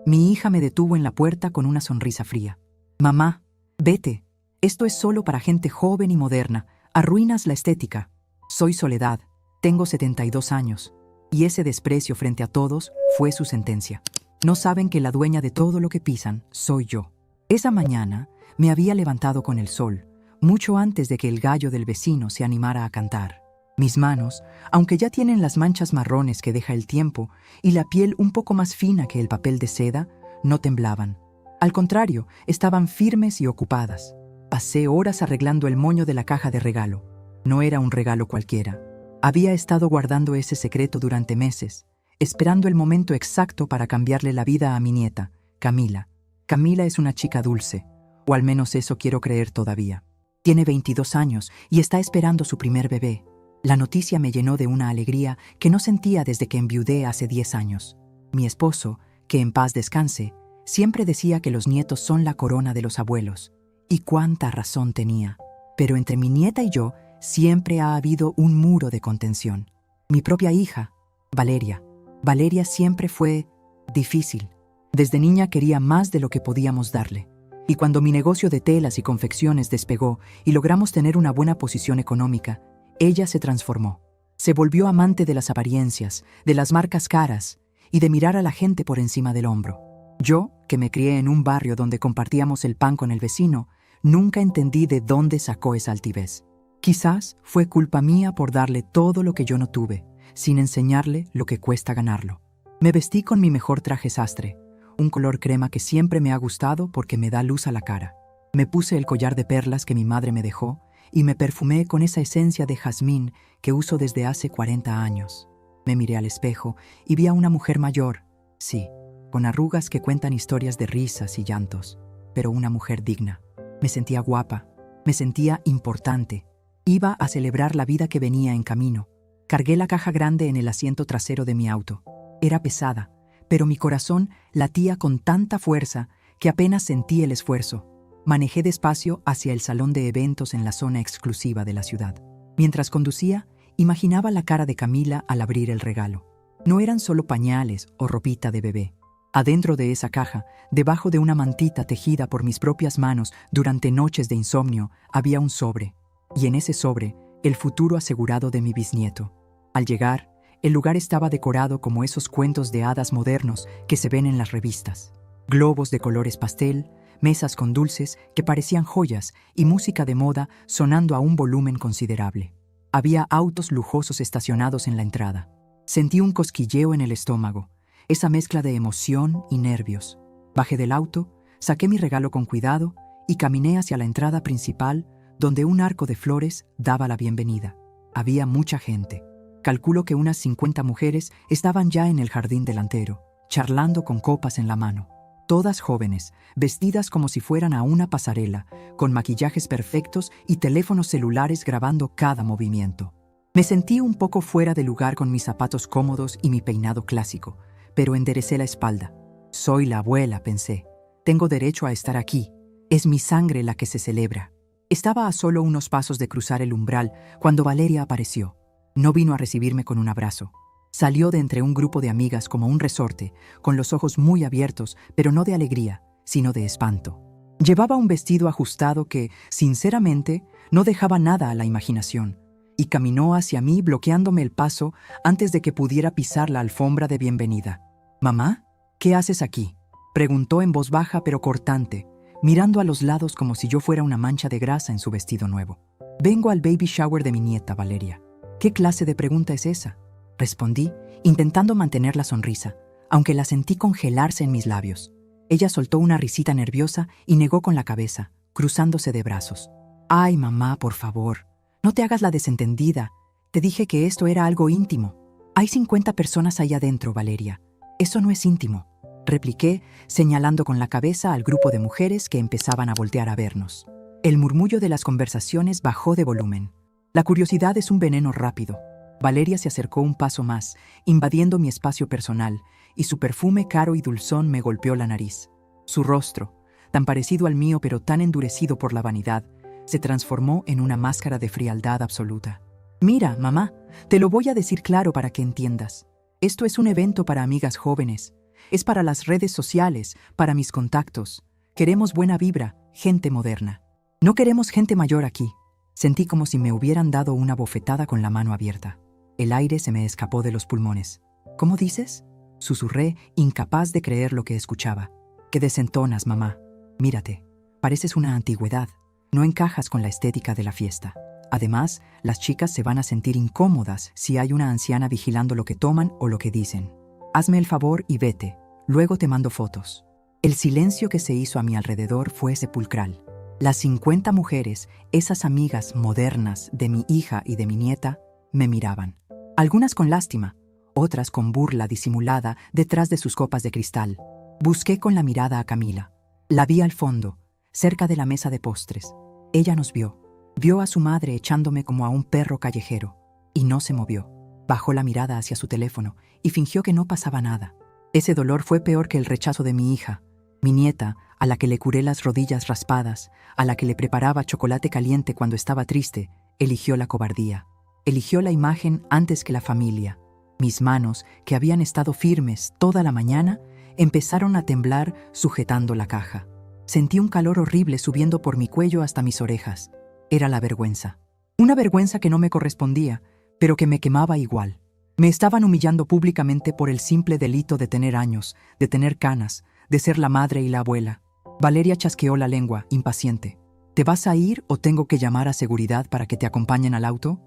Mi hija me detuvo en la puerta con una sonrisa fría. Mamá, vete. Esto es solo para gente joven y moderna. Arruinas la estética. Soy Soledad. Tengo 72 años. Y ese desprecio frente a todos fue su sentencia. No saben que la dueña de todo lo que pisan soy yo. Esa mañana me había levantado con el sol, mucho antes de que el gallo del vecino se animara a cantar. Mis manos, aunque ya tienen las manchas marrones que deja el tiempo y la piel un poco más fina que el papel de seda, no temblaban. Al contrario, estaban firmes y ocupadas. Pasé horas arreglando el moño de la caja de regalo. No era un regalo cualquiera. Había estado guardando ese secreto durante meses, esperando el momento exacto para cambiarle la vida a mi nieta, Camila. Camila es una chica dulce, o al menos eso quiero creer todavía. Tiene 22 años y está esperando su primer bebé. La noticia me llenó de una alegría que no sentía desde que enviudé hace 10 años. Mi esposo, que en paz descanse, siempre decía que los nietos son la corona de los abuelos. Y cuánta razón tenía. Pero entre mi nieta y yo siempre ha habido un muro de contención. Mi propia hija, Valeria. Valeria siempre fue difícil. Desde niña quería más de lo que podíamos darle. Y cuando mi negocio de telas y confecciones despegó y logramos tener una buena posición económica, ella se transformó. Se volvió amante de las apariencias, de las marcas caras y de mirar a la gente por encima del hombro. Yo, que me crié en un barrio donde compartíamos el pan con el vecino, nunca entendí de dónde sacó esa altivez. Quizás fue culpa mía por darle todo lo que yo no tuve, sin enseñarle lo que cuesta ganarlo. Me vestí con mi mejor traje sastre, un color crema que siempre me ha gustado porque me da luz a la cara. Me puse el collar de perlas que mi madre me dejó y me perfumé con esa esencia de jazmín que uso desde hace 40 años. Me miré al espejo y vi a una mujer mayor, sí, con arrugas que cuentan historias de risas y llantos, pero una mujer digna. Me sentía guapa, me sentía importante. Iba a celebrar la vida que venía en camino. Cargué la caja grande en el asiento trasero de mi auto. Era pesada, pero mi corazón latía con tanta fuerza que apenas sentí el esfuerzo. Manejé despacio hacia el salón de eventos en la zona exclusiva de la ciudad. Mientras conducía, imaginaba la cara de Camila al abrir el regalo. No eran solo pañales o ropita de bebé. Adentro de esa caja, debajo de una mantita tejida por mis propias manos durante noches de insomnio, había un sobre. Y en ese sobre, el futuro asegurado de mi bisnieto. Al llegar, el lugar estaba decorado como esos cuentos de hadas modernos que se ven en las revistas. Globos de colores pastel, mesas con dulces que parecían joyas y música de moda sonando a un volumen considerable. Había autos lujosos estacionados en la entrada. Sentí un cosquilleo en el estómago, esa mezcla de emoción y nervios. Bajé del auto, saqué mi regalo con cuidado y caminé hacia la entrada principal, donde un arco de flores daba la bienvenida. Había mucha gente. Calculo que unas 50 mujeres estaban ya en el jardín delantero, charlando con copas en la mano. Todas jóvenes, vestidas como si fueran a una pasarela, con maquillajes perfectos y teléfonos celulares grabando cada movimiento. Me sentí un poco fuera de lugar con mis zapatos cómodos y mi peinado clásico, pero enderecé la espalda. Soy la abuela, pensé. Tengo derecho a estar aquí. Es mi sangre la que se celebra. Estaba a solo unos pasos de cruzar el umbral cuando Valeria apareció. No vino a recibirme con un abrazo. Salió de entre un grupo de amigas como un resorte, con los ojos muy abiertos, pero no de alegría, sino de espanto. Llevaba un vestido ajustado que, sinceramente, no dejaba nada a la imaginación, y caminó hacia mí bloqueándome el paso antes de que pudiera pisar la alfombra de bienvenida. «¿Mamá? ¿Qué haces aquí?», preguntó en voz baja pero cortante, mirando a los lados como si yo fuera una mancha de grasa en su vestido nuevo. «Vengo al baby shower de mi nieta, Valeria». «¿Qué clase de pregunta es esa?», respondí, intentando mantener la sonrisa, aunque la sentí congelarse en mis labios. Ella soltó una risita nerviosa y negó con la cabeza, cruzándose de brazos. «Ay, mamá, por favor, no te hagas la desentendida. Te dije que esto era algo íntimo. Hay 50 personas ahí adentro, Valeria. Eso no es íntimo», repliqué, señalando con la cabeza al grupo de mujeres que empezaban a voltear a vernos. El murmullo de las conversaciones bajó de volumen. La curiosidad es un veneno rápido. Valeria se acercó un paso más, invadiendo mi espacio personal, y su perfume caro y dulzón me golpeó la nariz. Su rostro, tan parecido al mío pero tan endurecido por la vanidad, se transformó en una máscara de frialdad absoluta. «Mira, mamá, te lo voy a decir claro para que entiendas. Esto es un evento para amigas jóvenes. es para las redes sociales, para mis contactos. Queremos buena vibra, gente moderna. No queremos gente mayor aquí. Sentí como si me hubieran dado una bofetada con la mano abierta. El aire se me escapó de los pulmones. ¿Cómo dices? Susurré, incapaz de creer lo que escuchaba. ¿Qué desentonas, mamá? Mírate, pareces una antigüedad. No encajas con la estética de la fiesta. Además, las chicas se van a sentir incómodas si hay una anciana vigilando lo que toman o lo que dicen. Hazme el favor y vete. Luego te mando fotos. El silencio que se hizo a mi alrededor fue sepulcral. Las 50 mujeres, esas amigas modernas de mi hija y de mi nieta, me miraban. Algunas con lástima, otras con burla disimulada detrás de sus copas de cristal. Busqué con la mirada a Camila. La vi al fondo, cerca de la mesa de postres. Ella nos vio. Vio a su madre echándome como a un perro callejero. Y no se movió. Bajó la mirada hacia su teléfono y fingió que no pasaba nada. Ese dolor fue peor que el rechazo de mi hija. Mi nieta, a la que le curé las rodillas raspadas, a la que le preparaba chocolate caliente cuando estaba triste, eligió la cobardía. Eligió la imagen antes que la familia. Mis manos, que habían estado firmes toda la mañana, empezaron a temblar sujetando la caja. Sentí un calor horrible subiendo por mi cuello hasta mis orejas. Era la vergüenza. Una vergüenza que no me correspondía, pero que me quemaba igual. Me estaban humillando públicamente por el simple delito de tener años, de tener canas, de ser la madre y la abuela. Valeria chasqueó la lengua, impaciente. ¿Te vas a ir o tengo que llamar a seguridad para que te acompañen al auto?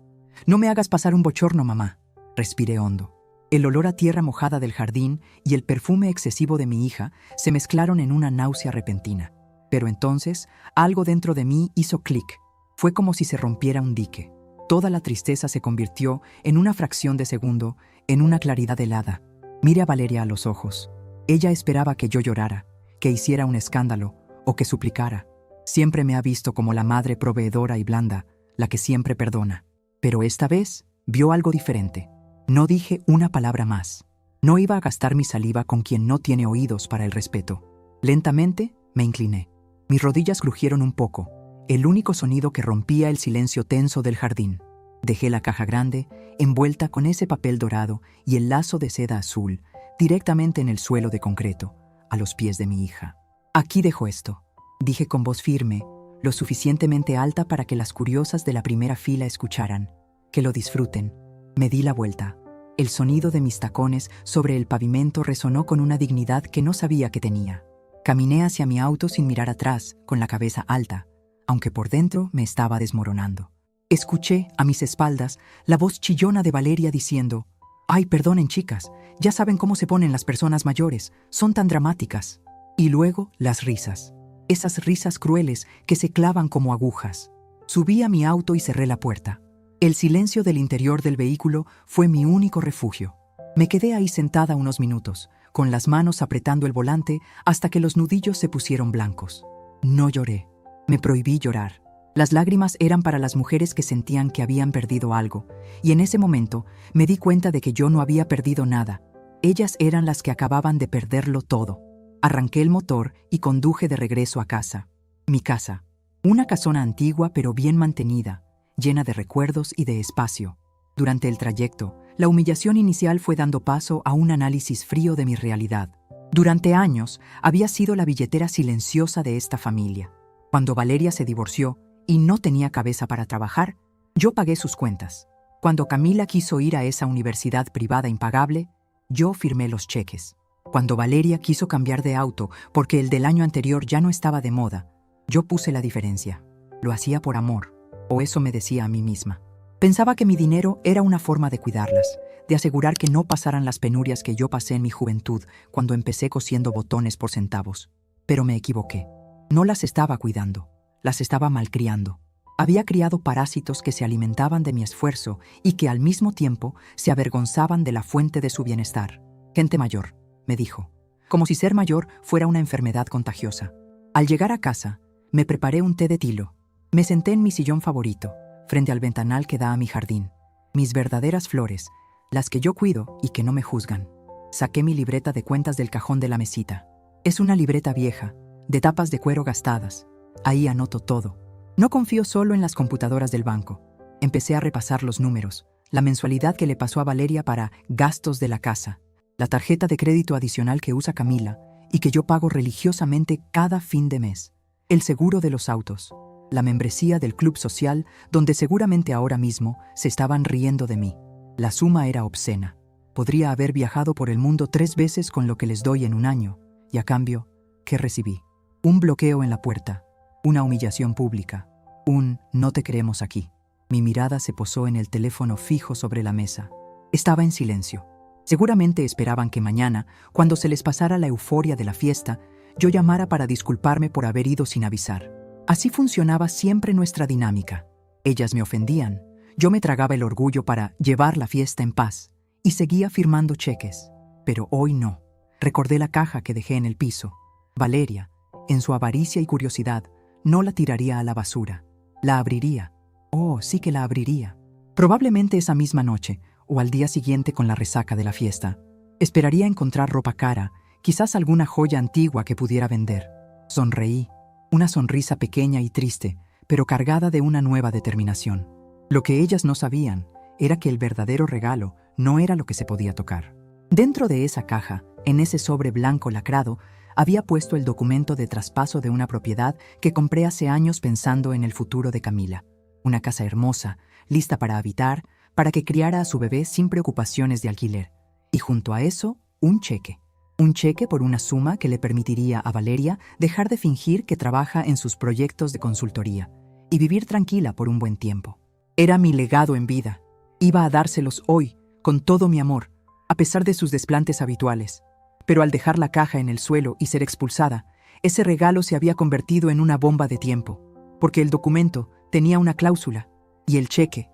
No me hagas pasar un bochorno, mamá. Respiré hondo. El olor a tierra mojada del jardín y el perfume excesivo de mi hija se mezclaron en una náusea repentina. Pero entonces, algo dentro de mí hizo clic. Fue como si se rompiera un dique. Toda la tristeza se convirtió, en una fracción de segundo, en una claridad helada. Miré a Valeria a los ojos. Ella esperaba que yo llorara, que hiciera un escándalo o que suplicara. Siempre me ha visto como la madre proveedora y blanda, la que siempre perdona. Pero esta vez vio algo diferente. No dije una palabra más. No iba a gastar mi saliva con quien no tiene oídos para el respeto. Lentamente me incliné. Mis rodillas crujieron un poco, el único sonido que rompía el silencio tenso del jardín. Dejé la caja grande, envuelta con ese papel dorado y el lazo de seda azul, directamente en el suelo de concreto, a los pies de mi hija. Aquí dejo esto, dije con voz firme, lo suficientemente alta para que las curiosas de la primera fila escucharan. Que lo disfruten. Me di la vuelta. El sonido de mis tacones sobre el pavimento resonó con una dignidad que no sabía que tenía. Caminé hacia mi auto sin mirar atrás, con la cabeza alta, aunque por dentro me estaba desmoronando. Escuché, a mis espaldas, la voz chillona de Valeria diciendo: «Ay, perdonen, chicas, ya saben cómo se ponen las personas mayores, son tan dramáticas». Y luego las risas. Esas risas crueles que se clavan como agujas. Subí a mi auto y cerré la puerta. El silencio del interior del vehículo fue mi único refugio. Me quedé ahí sentada unos minutos, con las manos apretando el volante hasta que los nudillos se pusieron blancos. No lloré. Me prohibí llorar. Las lágrimas eran para las mujeres que sentían que habían perdido algo, y en ese momento me di cuenta de que yo no había perdido nada. Ellas eran las que acababan de perderlo todo. Arranqué el motor y conduje de regreso a casa. Mi casa. Una casona antigua pero bien mantenida, llena de recuerdos y de espacio. Durante el trayecto, la humillación inicial fue dando paso a un análisis frío de mi realidad. Durante años, había sido la billetera silenciosa de esta familia. Cuando Valeria se divorció y no tenía cabeza para trabajar, yo pagué sus cuentas. Cuando Camila quiso ir a esa universidad privada impagable, yo firmé los cheques. Cuando Valeria quiso cambiar de auto porque el del año anterior ya no estaba de moda, yo puse la diferencia. Lo hacía por amor, o eso me decía a mí misma. Pensaba que mi dinero era una forma de cuidarlas, de asegurar que no pasaran las penurias que yo pasé en mi juventud cuando empecé cosiendo botones por centavos. Pero me equivoqué. No las estaba cuidando, las estaba malcriando. Había criado parásitos que se alimentaban de mi esfuerzo y que al mismo tiempo se avergonzaban de la fuente de su bienestar. Gente mayor, me dijo, como si ser mayor fuera una enfermedad contagiosa. Al llegar a casa, me preparé un té de tilo. Me senté en mi sillón favorito, frente al ventanal que da a mi jardín. Mis verdaderas flores, las que yo cuido y que no me juzgan. Saqué mi libreta de cuentas del cajón de la mesita. Es una libreta vieja, de tapas de cuero gastadas. Ahí anoto todo. No confío solo en las computadoras del banco. Empecé a repasar los números, la mensualidad que le pasó a Valeria para gastos de la casa. La tarjeta de crédito adicional que usa Camila y que yo pago religiosamente cada fin de mes. El seguro de los autos. La membresía del club social donde seguramente ahora mismo se estaban riendo de mí. La suma era obscena. Podría haber viajado por el mundo 3 veces con lo que les doy en un año. Y a cambio, ¿qué recibí? Un bloqueo en la puerta. Una humillación pública. Un "no te queremos aquí". Mi mirada se posó en el teléfono fijo sobre la mesa. Estaba en silencio. Seguramente esperaban que mañana, cuando se les pasara la euforia de la fiesta, yo llamara para disculparme por haber ido sin avisar. Así funcionaba siempre nuestra dinámica. Ellas me ofendían, yo me tragaba el orgullo para llevar la fiesta en paz y seguía firmando cheques. Pero hoy no. Recordé la caja que dejé en el piso. Valeria, en su avaricia y curiosidad, no la tiraría a la basura. La abriría. Oh, sí que la abriría. Probablemente esa misma noche, o al día siguiente con la resaca de la fiesta. Esperaría encontrar ropa cara, quizás alguna joya antigua que pudiera vender. Sonreí, una sonrisa pequeña y triste, pero cargada de una nueva determinación. Lo que ellas no sabían era que el verdadero regalo no era lo que se podía tocar. Dentro de esa caja, en ese sobre blanco lacrado, había puesto el documento de traspaso de una propiedad que compré hace años pensando en el futuro de Camila. Una casa hermosa, lista para habitar, para que criara a su bebé sin preocupaciones de alquiler. Y junto a eso, un cheque. Un cheque por una suma que le permitiría a Valeria dejar de fingir que trabaja en sus proyectos de consultoría y vivir tranquila por un buen tiempo. Era mi legado en vida. Iba a dárselos hoy, con todo mi amor, a pesar de sus desplantes habituales. Pero al dejar la caja en el suelo y ser expulsada, ese regalo se había convertido en una bomba de tiempo, porque el documento tenía una cláusula y el cheque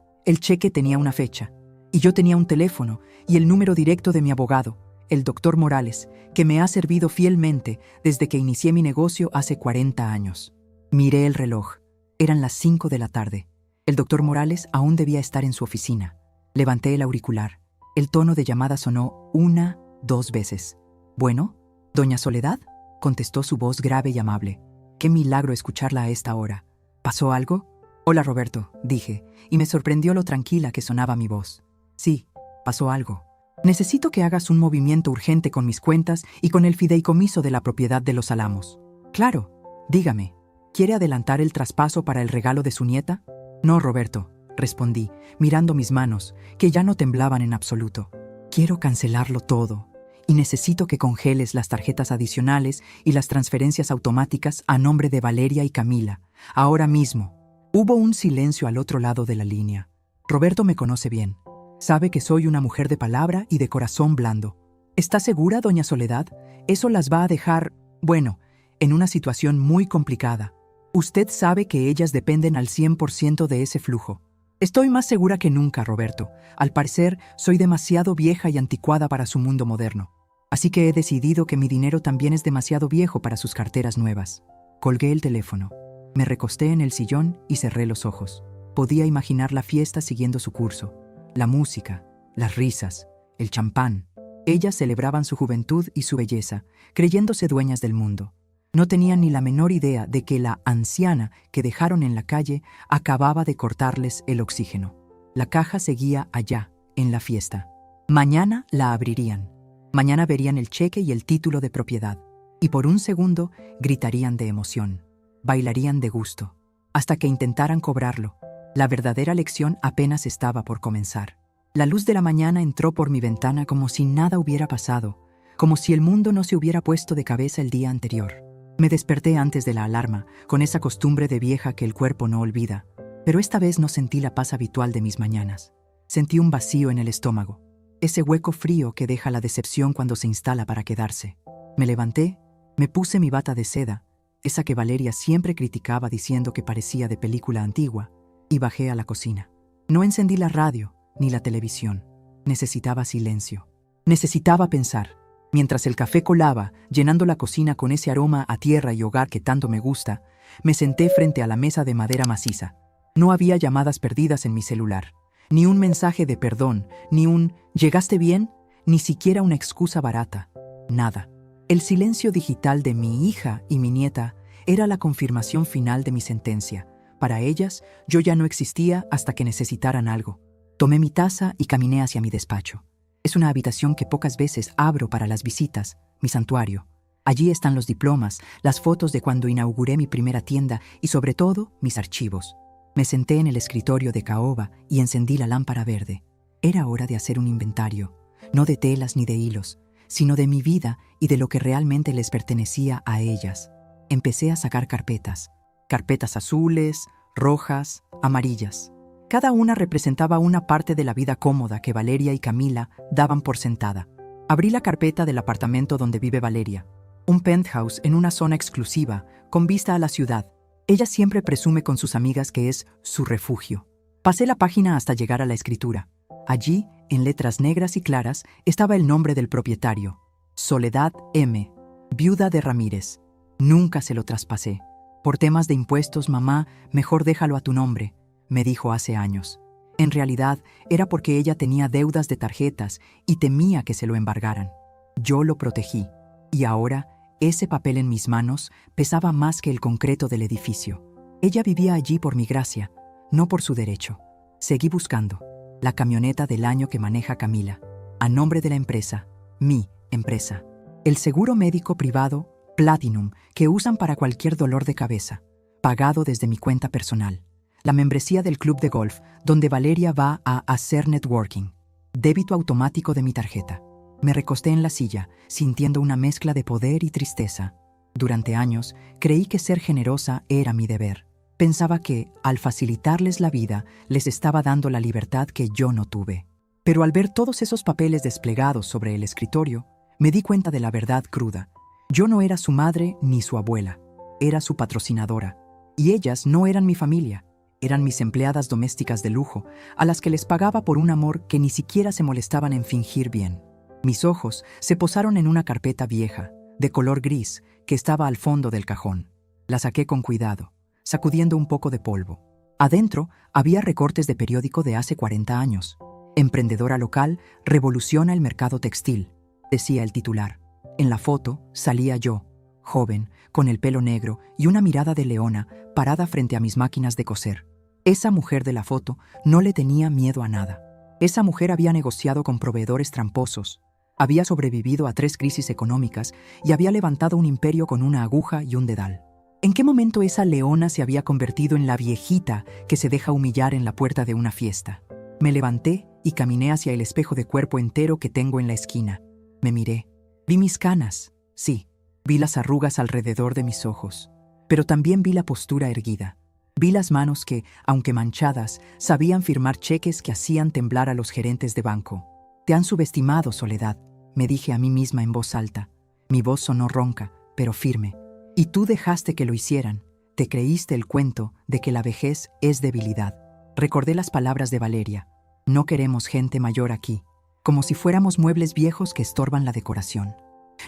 tenía una fecha, y yo tenía un teléfono y el número directo de mi abogado, el doctor Morales, que me ha servido fielmente desde que inicié mi negocio hace 40 años. Miré el reloj. Eran las 5 de la tarde. El doctor Morales aún debía estar en su oficina. Levanté el auricular. El tono de llamada sonó 1, 2 veces. «¿Bueno? ¿Doña Soledad?», contestó su voz grave y amable. Qué milagro escucharla a esta hora. ¿Pasó algo? «Hola, Roberto», dije, y me sorprendió lo tranquila que sonaba mi voz. «Sí, pasó algo. Necesito que hagas un movimiento urgente con mis cuentas y con el fideicomiso de la propiedad de Los Álamos». «Claro, dígame, ¿quiere adelantar el traspaso para el regalo de su nieta?». «No, Roberto», respondí, mirando mis manos, que ya no temblaban en absoluto. «Quiero cancelarlo todo. Y necesito que congeles las tarjetas adicionales y las transferencias automáticas a nombre de Valeria y Camila, ahora mismo». Hubo un silencio al otro lado de la línea. Roberto me conoce bien. Sabe que soy una mujer de palabra y de corazón blando. ¿Está segura, doña Soledad? Eso las va a dejar, bueno, en una situación muy complicada. Usted sabe que ellas dependen al 100% de ese flujo. Estoy más segura que nunca, Roberto. Al parecer, soy demasiado vieja y anticuada para su mundo moderno. Así que he decidido que mi dinero también es demasiado viejo para sus carteras nuevas. Colgué el teléfono. Me recosté en el sillón y cerré los ojos. Podía imaginar la fiesta siguiendo su curso. La música, las risas, el champán. Ellas celebraban su juventud y su belleza, creyéndose dueñas del mundo. No tenían ni la menor idea de que la anciana que dejaron en la calle acababa de cortarles el oxígeno. La caja seguía allá, en la fiesta. Mañana la abrirían. Mañana verían el cheque y el título de propiedad. Y por un segundo gritarían de emoción. Bailarían de gusto, hasta que intentaran cobrarlo. La verdadera lección apenas estaba por comenzar. La luz de la mañana entró por mi ventana como si nada hubiera pasado, como si el mundo no se hubiera puesto de cabeza el día anterior. Me desperté antes de la alarma, con esa costumbre de vieja que el cuerpo no olvida, pero esta vez no sentí la paz habitual de mis mañanas. Sentí un vacío en el estómago, ese hueco frío que deja la decepción cuando se instala para quedarse. Me levanté, me puse mi bata de seda, esa que Valeria siempre criticaba diciendo que parecía de película antigua, y bajé a la cocina. No encendí la radio ni la televisión. Necesitaba silencio. Necesitaba pensar. Mientras el café colaba, llenando la cocina con ese aroma a tierra y hogar que tanto me gusta, me senté frente a la mesa de madera maciza. No había llamadas perdidas en mi celular, ni un mensaje de perdón, ni un «¿llegaste bien?», ni siquiera una excusa barata. Nada. El silencio digital de mi hija y mi nieta era la confirmación final de mi sentencia. Para ellas, yo ya no existía hasta que necesitaran algo. Tomé mi taza y caminé hacia mi despacho. Es una habitación que pocas veces abro para las visitas, mi santuario. Allí están los diplomas, las fotos de cuando inauguré mi primera tienda y sobre todo mis archivos. Me senté en el escritorio de caoba y encendí la lámpara verde. Era hora de hacer un inventario, no de telas ni de hilos, sino de mi vida y de lo que realmente les pertenecía a ellas. Empecé a sacar carpetas. Carpetas azules, rojas, amarillas. Cada una representaba una parte de la vida cómoda que Valeria y Camila daban por sentada. Abrí la carpeta del apartamento donde vive Valeria. Un penthouse en una zona exclusiva, con vista a la ciudad. Ella siempre presume con sus amigas que es su refugio. Pasé la página hasta llegar a la escritura. Allí, en letras negras y claras, estaba el nombre del propietario. Soledad M., viuda de Ramírez. Nunca se lo traspasé. Por temas de impuestos, mamá, mejor déjalo a tu nombre, me dijo hace años. En realidad, era porque ella tenía deudas de tarjetas y temía que se lo embargaran. Yo lo protegí. Y ahora, ese papel en mis manos pesaba más que el concreto del edificio. Ella vivía allí por mi gracia, no por su derecho. Seguí buscando. La camioneta del año que maneja Camila. A nombre de la empresa. Mi empresa. El seguro médico privado, Platinum, que usan para cualquier dolor de cabeza. Pagado desde mi cuenta personal. La membresía del club de golf, donde Valeria va a hacer networking. Débito automático de mi tarjeta. Me recosté en la silla, sintiendo una mezcla de poder y tristeza. Durante años, creí que ser generosa era mi deber. Pensaba que, al facilitarles la vida, les estaba dando la libertad que yo no tuve. Pero al ver todos esos papeles desplegados sobre el escritorio, me di cuenta de la verdad cruda. Yo no era su madre ni su abuela. Era su patrocinadora. Y ellas no eran mi familia. Eran mis empleadas domésticas de lujo, a las que les pagaba por un amor que ni siquiera se molestaban en fingir bien. Mis ojos se posaron en una carpeta vieja, de color gris, que estaba al fondo del cajón. La saqué con cuidado, sacudiendo un poco de polvo. Adentro había recortes de periódico de hace 40 años. Emprendedora local revoluciona el mercado textil, decía el titular. En la foto salía yo, joven, con el pelo negro y una mirada de leona parada frente a mis máquinas de coser. Esa mujer de la foto no le tenía miedo a nada. Esa mujer había negociado con proveedores tramposos, había sobrevivido a 3 crisis económicas y había levantado un imperio con una aguja y un dedal. ¿En qué momento esa leona se había convertido en la viejita que se deja humillar en la puerta de una fiesta? Me levanté y caminé hacia el espejo de cuerpo entero que tengo en la esquina. Me miré. Vi mis canas, sí, vi las arrugas alrededor de mis ojos, pero también vi la postura erguida. Vi las manos que, aunque manchadas, sabían firmar cheques que hacían temblar a los gerentes de banco. Te han subestimado, Soledad, me dije a mí misma en voz alta. Mi voz sonó ronca, pero firme. Y tú dejaste que lo hicieran. Te creíste el cuento de que la vejez es debilidad. Recordé las palabras de Valeria. No queremos gente mayor aquí, como si fuéramos muebles viejos que estorban la decoración.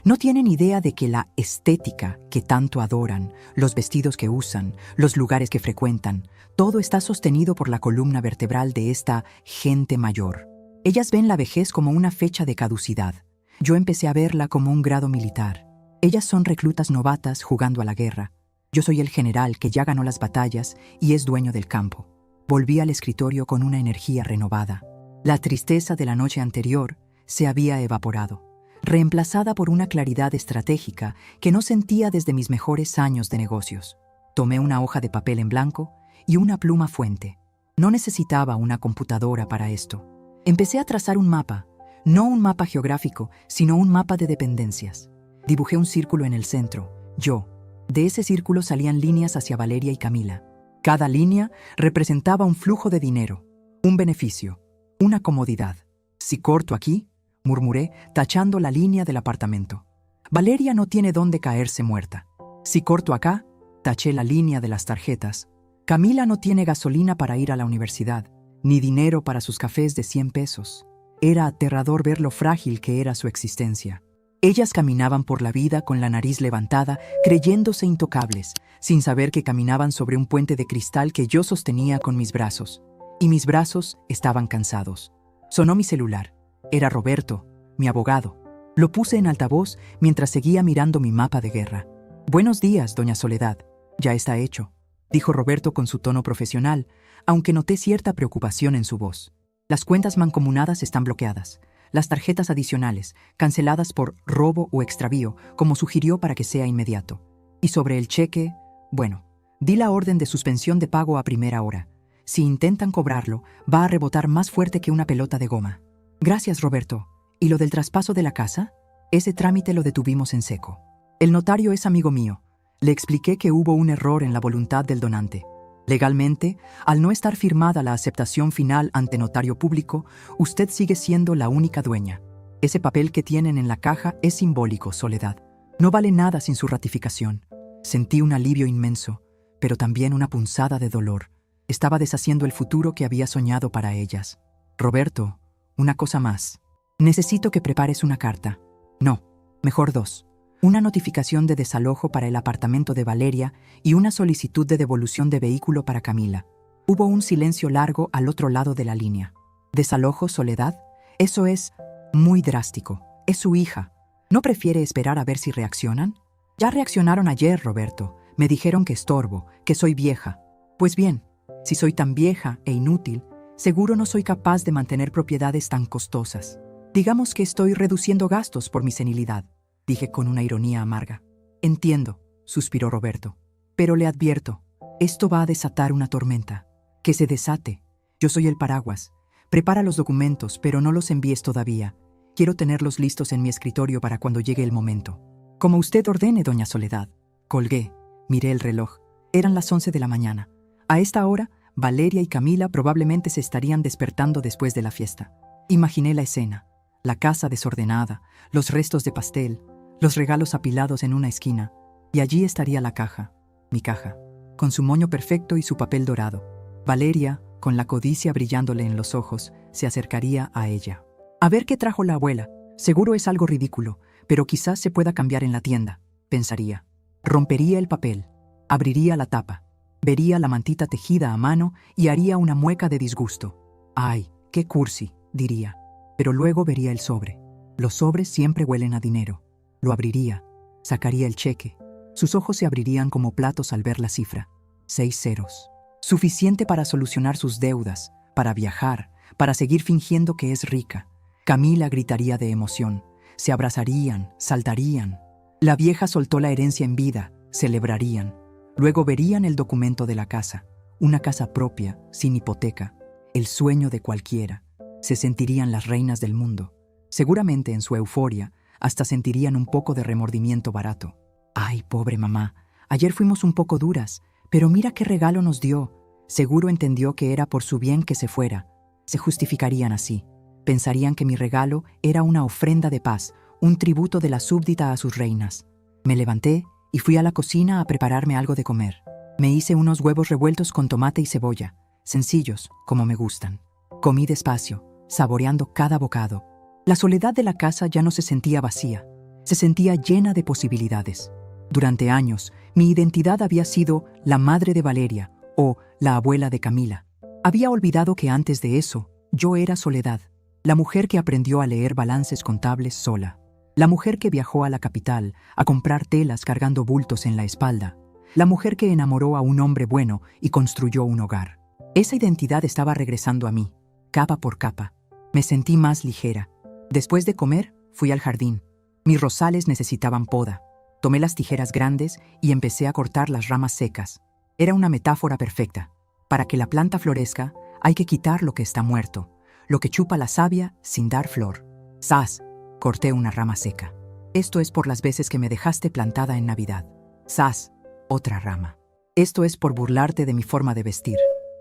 No tienen idea de que la estética que tanto adoran, los vestidos que usan, los lugares que frecuentan, todo está sostenido por la columna vertebral de esta gente mayor. Ellas ven la vejez como una fecha de caducidad. Yo empecé a verla como un grado militar. Ellas son reclutas novatas jugando a la guerra. Yo soy el general que ya ganó las batallas y es dueño del campo. Volví al escritorio con una energía renovada. La tristeza de la noche anterior se había evaporado, reemplazada por una claridad estratégica que no sentía desde mis mejores años de negocios. Tomé una hoja de papel en blanco y una pluma fuente. No necesitaba una computadora para esto. Empecé a trazar un mapa, no un mapa geográfico, sino un mapa de dependencias. Dibujé un círculo en el centro, yo. De ese círculo salían líneas hacia Valeria y Camila. Cada línea representaba un flujo de dinero, un beneficio, una comodidad. Si corto aquí, murmuré, tachando la línea del apartamento. Valeria no tiene dónde caerse muerta. Si corto acá, taché la línea de las tarjetas. Camila no tiene gasolina para ir a la universidad, ni dinero para sus cafés de 100 pesos. Era aterrador ver lo frágil que era su existencia. Ellas caminaban por la vida con la nariz levantada, creyéndose intocables, sin saber que caminaban sobre un puente de cristal que yo sostenía con mis brazos. Y mis brazos estaban cansados. Sonó mi celular. Era Roberto, mi abogado. Lo puse en altavoz mientras seguía mirando mi mapa de guerra. «Buenos días, doña Soledad. Ya está hecho», dijo Roberto con su tono profesional, aunque noté cierta preocupación en su voz. «Las cuentas mancomunadas están bloqueadas. las tarjetas adicionales, canceladas por robo o extravío, como sugirió para que sea inmediato. Y sobre el cheque, bueno, di la orden de suspensión de pago a primera hora. Si intentan cobrarlo, va a rebotar más fuerte que una pelota de goma. Gracias, Roberto. ¿Y lo del traspaso de la casa? Ese trámite lo detuvimos en seco. El notario es amigo mío. Le expliqué que hubo un error en la voluntad del donante. Legalmente, al no estar firmada la aceptación final ante notario público, usted sigue siendo la única dueña. Ese papel que tienen en la caja es simbólico, Soledad. No vale nada sin su ratificación. Sentí un alivio inmenso, pero también una punzada de dolor. Estaba deshaciendo el futuro que había soñado para ellas. Roberto, una cosa más. Necesito que prepares una carta. No, mejor dos. Una notificación de desalojo para el apartamento de Valeria y una solicitud de devolución de vehículo para Camila. Hubo un silencio largo al otro lado de la línea. ¿Desalojo, Soledad? Eso es muy drástico. Es su hija. ¿No prefiere esperar a ver si reaccionan? Ya reaccionaron ayer, Roberto. Me dijeron que estorbo, que soy vieja. Pues bien, si soy tan vieja e inútil, seguro no soy capaz de mantener propiedades tan costosas. Digamos que estoy reduciendo gastos por mi senilidad, dije con una ironía amarga. Entiendo, suspiró Roberto. Pero le advierto, esto va a desatar una tormenta. Que se desate. Yo soy el paraguas. Prepara los documentos, pero no los envíes todavía. Quiero tenerlos listos en mi escritorio para cuando llegue el momento. Como usted ordene, doña Soledad. Colgué, miré el reloj. Eran las 11 de la mañana. A esta hora, Valeria y Camila probablemente se estarían despertando después de la fiesta. Imaginé la escena. La casa desordenada, los restos de pastel, los regalos apilados en una esquina, y allí estaría la caja, mi caja, con su moño perfecto y su papel dorado. Valeria, con la codicia brillándole en los ojos, se acercaría a ella. A ver qué trajo la abuela. Seguro es algo ridículo, pero quizás se pueda cambiar en la tienda, pensaría. Rompería el papel, abriría la tapa, vería la mantita tejida a mano y haría una mueca de disgusto. ¡Ay, qué cursi!, diría. Pero luego vería el sobre. Los sobres siempre huelen a dinero. Lo abriría, sacaría el cheque. Sus ojos se abrirían como platos al ver la cifra. 6 ceros. Suficiente para solucionar sus deudas, para viajar, para seguir fingiendo que es rica. Camila gritaría de emoción. Se abrazarían, saltarían. La vieja soltó la herencia en vida, celebrarían. Luego verían el documento de la casa. Una casa propia, sin hipoteca. El sueño de cualquiera. Se sentirían las reinas del mundo. Seguramente en su euforia, hasta sentirían un poco de remordimiento barato. Ay, pobre mamá, ayer fuimos un poco duras, pero mira qué regalo nos dio. Seguro entendió que era por su bien que se fuera. Se justificarían así. Pensarían que mi regalo era una ofrenda de paz, un tributo de la súbdita a sus reinas. Me levanté y fui a la cocina a prepararme algo de comer. Me hice unos huevos revueltos con tomate y cebolla, sencillos, como me gustan. Comí despacio, saboreando cada bocado. La soledad de la casa ya no se sentía vacía, se sentía llena de posibilidades. Durante años, mi identidad había sido la madre de Valeria o la abuela de Camila. Había olvidado que antes de eso, yo era Soledad, la mujer que aprendió a leer balances contables sola, la mujer que viajó a la capital a comprar telas cargando bultos en la espalda, la mujer que enamoró a un hombre bueno y construyó un hogar. Esa identidad estaba regresando a mí, capa por capa. Me sentí más ligera. Después de comer, fui al jardín. Mis rosales necesitaban poda. Tomé las tijeras grandes y empecé a cortar las ramas secas. Era una metáfora perfecta. Para que la planta florezca, hay que quitar lo que está muerto, lo que chupa la savia sin dar flor. ¡Zas! Corté una rama seca. Esto es por las veces que me dejaste plantada en Navidad. ¡Zas! Otra rama. Esto es por burlarte de mi forma de vestir.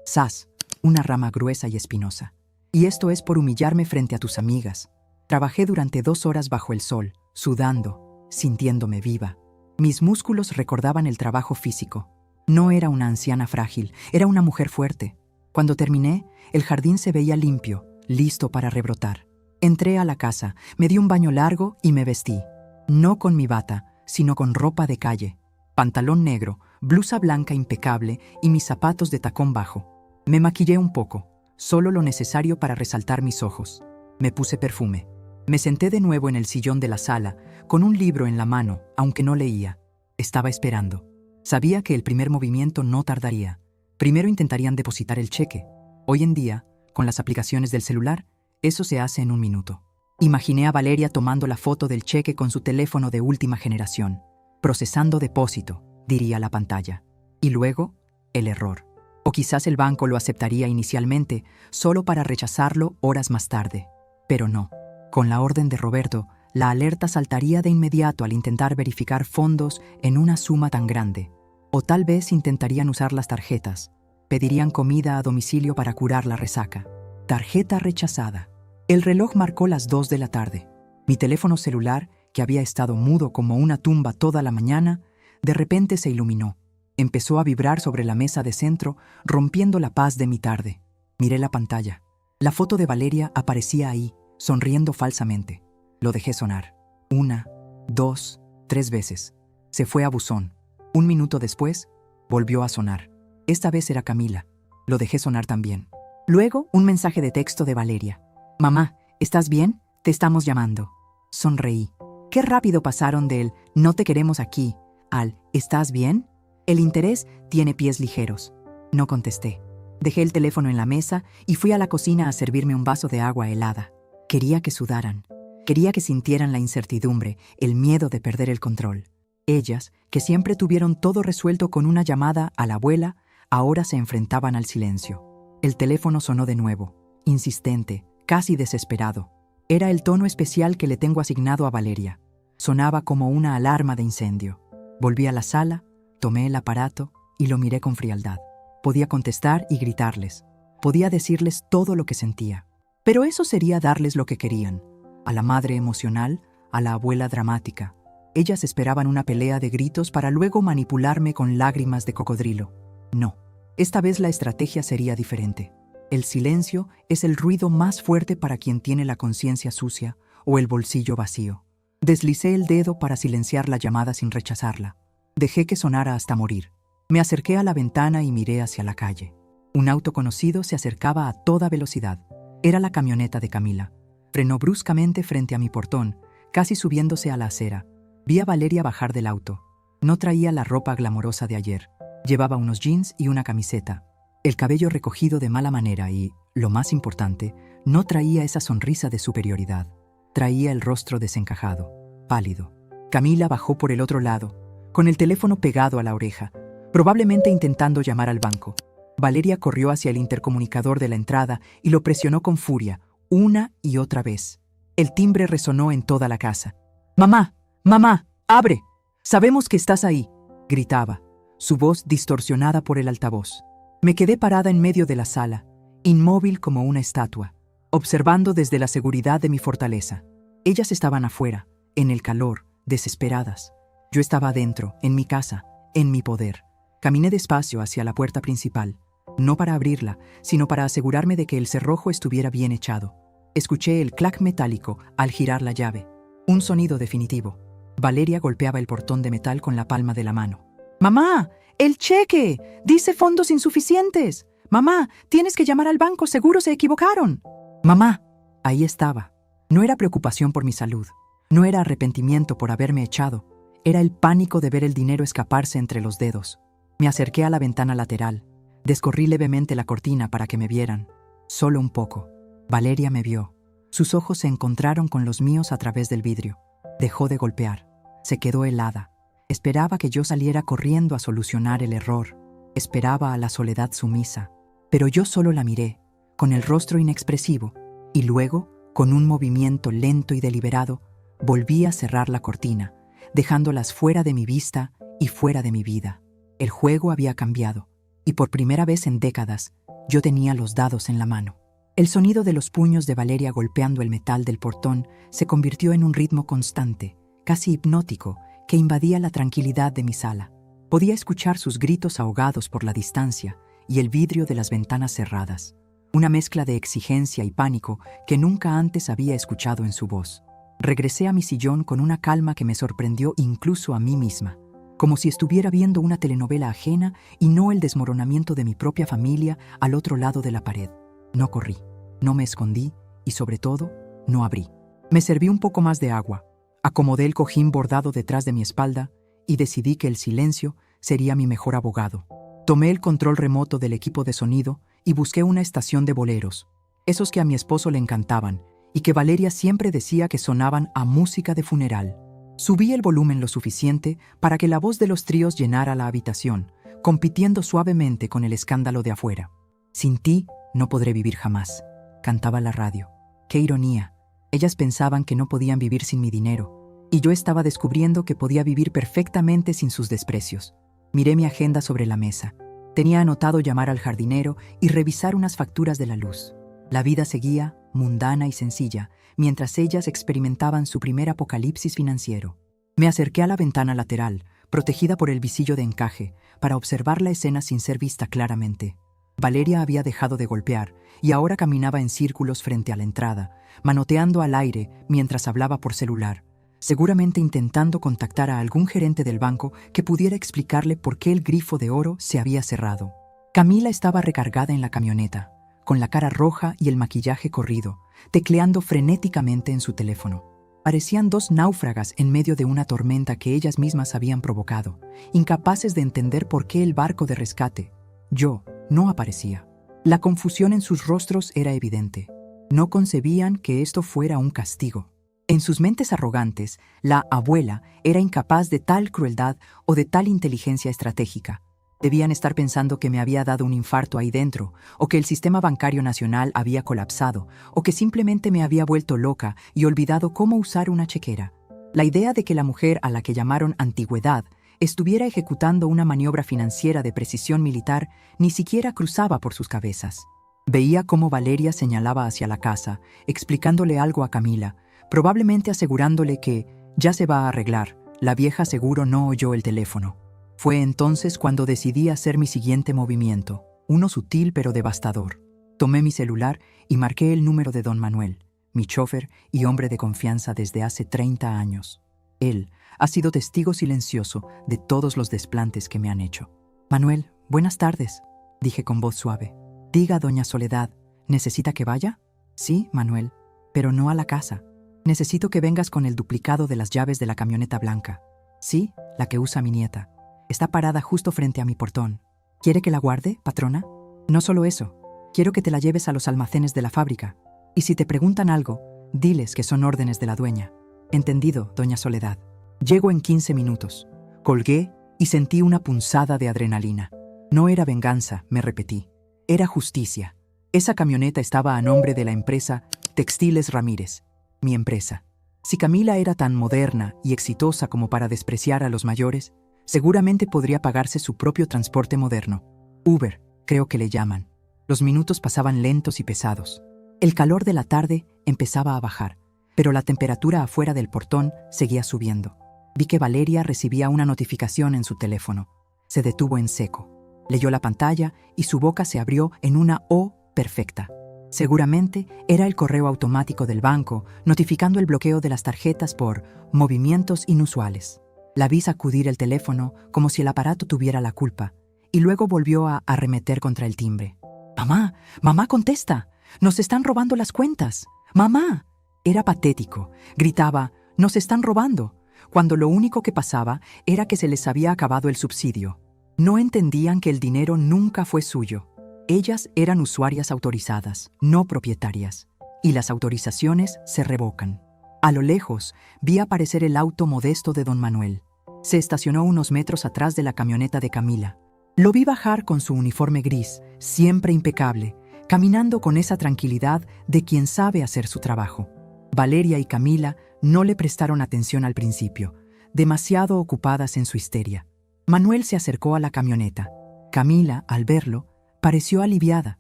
¡Zas! Una rama gruesa y espinosa. Y esto es por humillarme frente a tus amigas. Trabajé durante 2 horas bajo el sol, sudando, sintiéndome viva. Mis músculos recordaban el trabajo físico. No era una anciana frágil, era una mujer fuerte. Cuando terminé, el jardín se veía limpio, listo para rebrotar. Entré a la casa, me di un baño largo y me vestí. No con mi bata, sino con ropa de calle. Pantalón negro, blusa blanca impecable y mis zapatos de tacón bajo. Me maquillé un poco, solo lo necesario para resaltar mis ojos. Me puse perfume. Me senté de nuevo en el sillón de la sala, con un libro en la mano, aunque no leía. Estaba esperando. Sabía que el primer movimiento no tardaría. Primero intentarían depositar el cheque. Hoy en día, con las aplicaciones del celular, eso se hace en 1 minuto. Imaginé a Valeria tomando la foto del cheque con su teléfono de última generación. Procesando depósito, diría la pantalla. Y luego, el error. O quizás el banco lo aceptaría inicialmente, solo para rechazarlo horas más tarde. Pero no. Con la orden de Roberto, la alerta saltaría de inmediato al intentar verificar fondos en una suma tan grande. O tal vez intentarían usar las tarjetas. Pedirían comida a domicilio para curar la resaca. Tarjeta rechazada. El reloj marcó las 2 de la tarde. Mi teléfono celular, que había estado mudo como una tumba toda la mañana, de repente se iluminó. Empezó a vibrar sobre la mesa de centro, rompiendo la paz de mi tarde. Miré la pantalla. La foto de Valeria aparecía ahí, sonriendo falsamente. Lo dejé sonar. 1, 2, 3 veces. Se fue a buzón. 1 minuto después, volvió a sonar. Esta vez era Camila. Lo dejé sonar también. Luego, un mensaje de texto de Valeria. «Mamá, ¿estás bien? Te estamos llamando». Sonreí. Qué rápido pasaron del «no te queremos aquí» al «¿estás bien?». El interés tiene pies ligeros. No contesté. Dejé el teléfono en la mesa y fui a la cocina a servirme un vaso de agua helada. Quería que sudaran. Quería que sintieran la incertidumbre, el miedo de perder el control. Ellas, que siempre tuvieron todo resuelto con una llamada a la abuela, ahora se enfrentaban al silencio. El teléfono sonó de nuevo, insistente, casi desesperado. Era el tono especial que le tengo asignado a Valeria. Sonaba como una alarma de incendio. Volví a la sala, tomé el aparato y lo miré con frialdad. Podía contestar y gritarles. Podía decirles todo lo que sentía. Pero eso sería darles lo que querían. A la madre emocional, a la abuela dramática. Ellas esperaban una pelea de gritos para luego manipularme con lágrimas de cocodrilo. No, esta vez la estrategia sería diferente. El silencio es el ruido más fuerte para quien tiene la conciencia sucia o el bolsillo vacío. Deslicé el dedo para silenciar la llamada sin rechazarla. Dejé que sonara hasta morir. Me acerqué a la ventana y miré hacia la calle. Un auto conocido se acercaba a toda velocidad. Era la camioneta de Camila. Frenó bruscamente frente a mi portón, casi subiéndose a la acera. Vi a Valeria bajar del auto. No traía la ropa glamorosa de ayer. Llevaba unos jeans y una camiseta. El cabello recogido de mala manera y, lo más importante, no traía esa sonrisa de superioridad. Traía el rostro desencajado, pálido. Camila bajó por el otro lado, con el teléfono pegado a la oreja, probablemente intentando llamar al banco. Valeria corrió hacia el intercomunicador de la entrada y lo presionó con furia, una y otra vez. El timbre resonó en toda la casa. «¡Mamá! ¡Mamá! ¡Abre! Sabemos que estás ahí», gritaba, su voz distorsionada por el altavoz. Me quedé parada en medio de la sala, inmóvil como una estatua, observando desde la seguridad de mi fortaleza. Ellas estaban afuera, en el calor, desesperadas. Yo estaba adentro, en mi casa, en mi poder. Caminé despacio hacia la puerta principal, no para abrirla, sino para asegurarme de que el cerrojo estuviera bien echado. Escuché el clac metálico al girar la llave. Un sonido definitivo. Valeria golpeaba el portón de metal con la palma de la mano. «¡Mamá! ¡El cheque! ¡Dice fondos insuficientes! ¡Mamá! ¡Tienes que llamar al banco! ¡Seguro se equivocaron!» «Mamá». Ahí estaba. No era preocupación por mi salud. No era arrepentimiento por haberme echado. Era el pánico de ver el dinero escaparse entre los dedos. Me acerqué a la ventana lateral. Descorrí levemente la cortina para que me vieran. Solo un poco. Valeria me vio. Sus ojos se encontraron con los míos a través del vidrio. Dejó de golpear. Se quedó helada. Esperaba que yo saliera corriendo a solucionar el error. Esperaba a la soledad sumisa. Pero yo solo la miré, con el rostro inexpresivo, y luego, con un movimiento lento y deliberado, volví a cerrar la cortina, dejándolas fuera de mi vista y fuera de mi vida. El juego había cambiado, y por primera vez en décadas, yo tenía los dados en la mano. El sonido de los puños de Valeria golpeando el metal del portón se convirtió en un ritmo constante, casi hipnótico, que invadía la tranquilidad de mi sala. Podía escuchar sus gritos ahogados por la distancia y el vidrio de las ventanas cerradas. Una mezcla de exigencia y pánico que nunca antes había escuchado en su voz. Regresé a mi sillón con una calma que me sorprendió incluso a mí misma, como si estuviera viendo una telenovela ajena y no el desmoronamiento de mi propia familia al otro lado de la pared. No corrí, no me escondí y, sobre todo, no abrí. Me serví un poco más de agua, acomodé el cojín bordado detrás de mi espalda y decidí que el silencio sería mi mejor abogado. Tomé el control remoto del equipo de sonido y busqué una estación de boleros, esos que a mi esposo le encantaban y que Valeria siempre decía que sonaban a música de funeral. Subí el volumen lo suficiente para que la voz de los tríos llenara la habitación, compitiendo suavemente con el escándalo de afuera. Sin ti no podré vivir jamás, cantaba la radio. ¡Qué ironía! Ellas pensaban que no podían vivir sin mi dinero, y yo estaba descubriendo que podía vivir perfectamente sin sus desprecios. Miré mi agenda sobre la mesa. Tenía anotado llamar al jardinero y revisar unas facturas de la luz. La vida seguía, mundana y sencilla, mientras ellas experimentaban su primer apocalipsis financiero. Me acerqué a la ventana lateral, protegida por el visillo de encaje, para observar la escena sin ser vista claramente. Valeria había dejado de golpear y ahora caminaba en círculos frente a la entrada, manoteando al aire mientras hablaba por celular, seguramente intentando contactar a algún gerente del banco que pudiera explicarle por qué el grifo de oro se había cerrado. Camila estaba recargada en la camioneta, con la cara roja y el maquillaje corrido, tecleando frenéticamente en su teléfono. Parecían dos náufragas en medio de una tormenta que ellas mismas habían provocado, incapaces de entender por qué el barco de rescate, yo, no aparecía. La confusión en sus rostros era evidente. No concebían que esto fuera un castigo. En sus mentes arrogantes, la abuela era incapaz de tal crueldad o de tal inteligencia estratégica. Debían estar pensando que me había dado un infarto ahí dentro, o que el sistema bancario nacional había colapsado, o que simplemente me había vuelto loca y olvidado cómo usar una chequera. La idea de que la mujer a la que llamaron antigüedad estuviera ejecutando una maniobra financiera de precisión militar ni siquiera cruzaba por sus cabezas. Veía cómo Valeria señalaba hacia la casa, explicándole algo a Camila, probablemente asegurándole que ya se va a arreglar. La vieja seguro no oyó el teléfono. Fue entonces cuando decidí hacer mi siguiente movimiento, uno sutil pero devastador. Tomé mi celular y marqué el número de don Manuel, mi chofer y hombre de confianza desde hace 30 años. Él ha sido testigo silencioso de todos los desplantes que me han hecho. Manuel, buenas tardes, dije con voz suave. Diga, doña Soledad, ¿necesita que vaya? Sí, Manuel, pero no a la casa. Necesito que vengas con el duplicado de las llaves de la camioneta blanca. Sí, la que usa mi nieta. Está parada justo frente a mi portón. ¿Quiere que la guarde, patrona? No solo eso. Quiero que te la lleves a los almacenes de la fábrica. Y si te preguntan algo, diles que son órdenes de la dueña. Entendido, doña Soledad. Llego en 15 minutos. Colgué y sentí una punzada de adrenalina. No era venganza, me repetí. Era justicia. Esa camioneta estaba a nombre de la empresa Textiles Ramírez, mi empresa. Si Camila era tan moderna y exitosa como para despreciar a los mayores, seguramente podría pagarse su propio transporte moderno. Uber, creo que le llaman. Los minutos pasaban lentos y pesados. El calor de la tarde empezaba a bajar, pero la temperatura afuera del portón seguía subiendo. Vi que Valeria recibía una notificación en su teléfono. Se detuvo en seco. Leyó la pantalla y su boca se abrió en una O perfecta. Seguramente era el correo automático del banco notificando el bloqueo de las tarjetas por movimientos inusuales. La vi sacudir el teléfono como si el aparato tuviera la culpa y luego volvió a arremeter contra el timbre. «¡Mamá! ¡Mamá, contesta! ¡Nos están robando las cuentas! ¡Mamá!». Era patético. Gritaba, «¡Nos están robando!», cuando lo único que pasaba era que se les había acabado el subsidio. No entendían que el dinero nunca fue suyo. Ellas eran usuarias autorizadas, no propietarias, y las autorizaciones se revocan. A lo lejos, vi aparecer el auto modesto de don Manuel. Se estacionó unos metros atrás de la camioneta de Camila. Lo vi bajar con su uniforme gris, siempre impecable, caminando con esa tranquilidad de quien sabe hacer su trabajo. Valeria y Camila no le prestaron atención al principio, demasiado ocupadas en su histeria. Manuel se acercó a la camioneta. Camila, al verlo, pareció aliviada.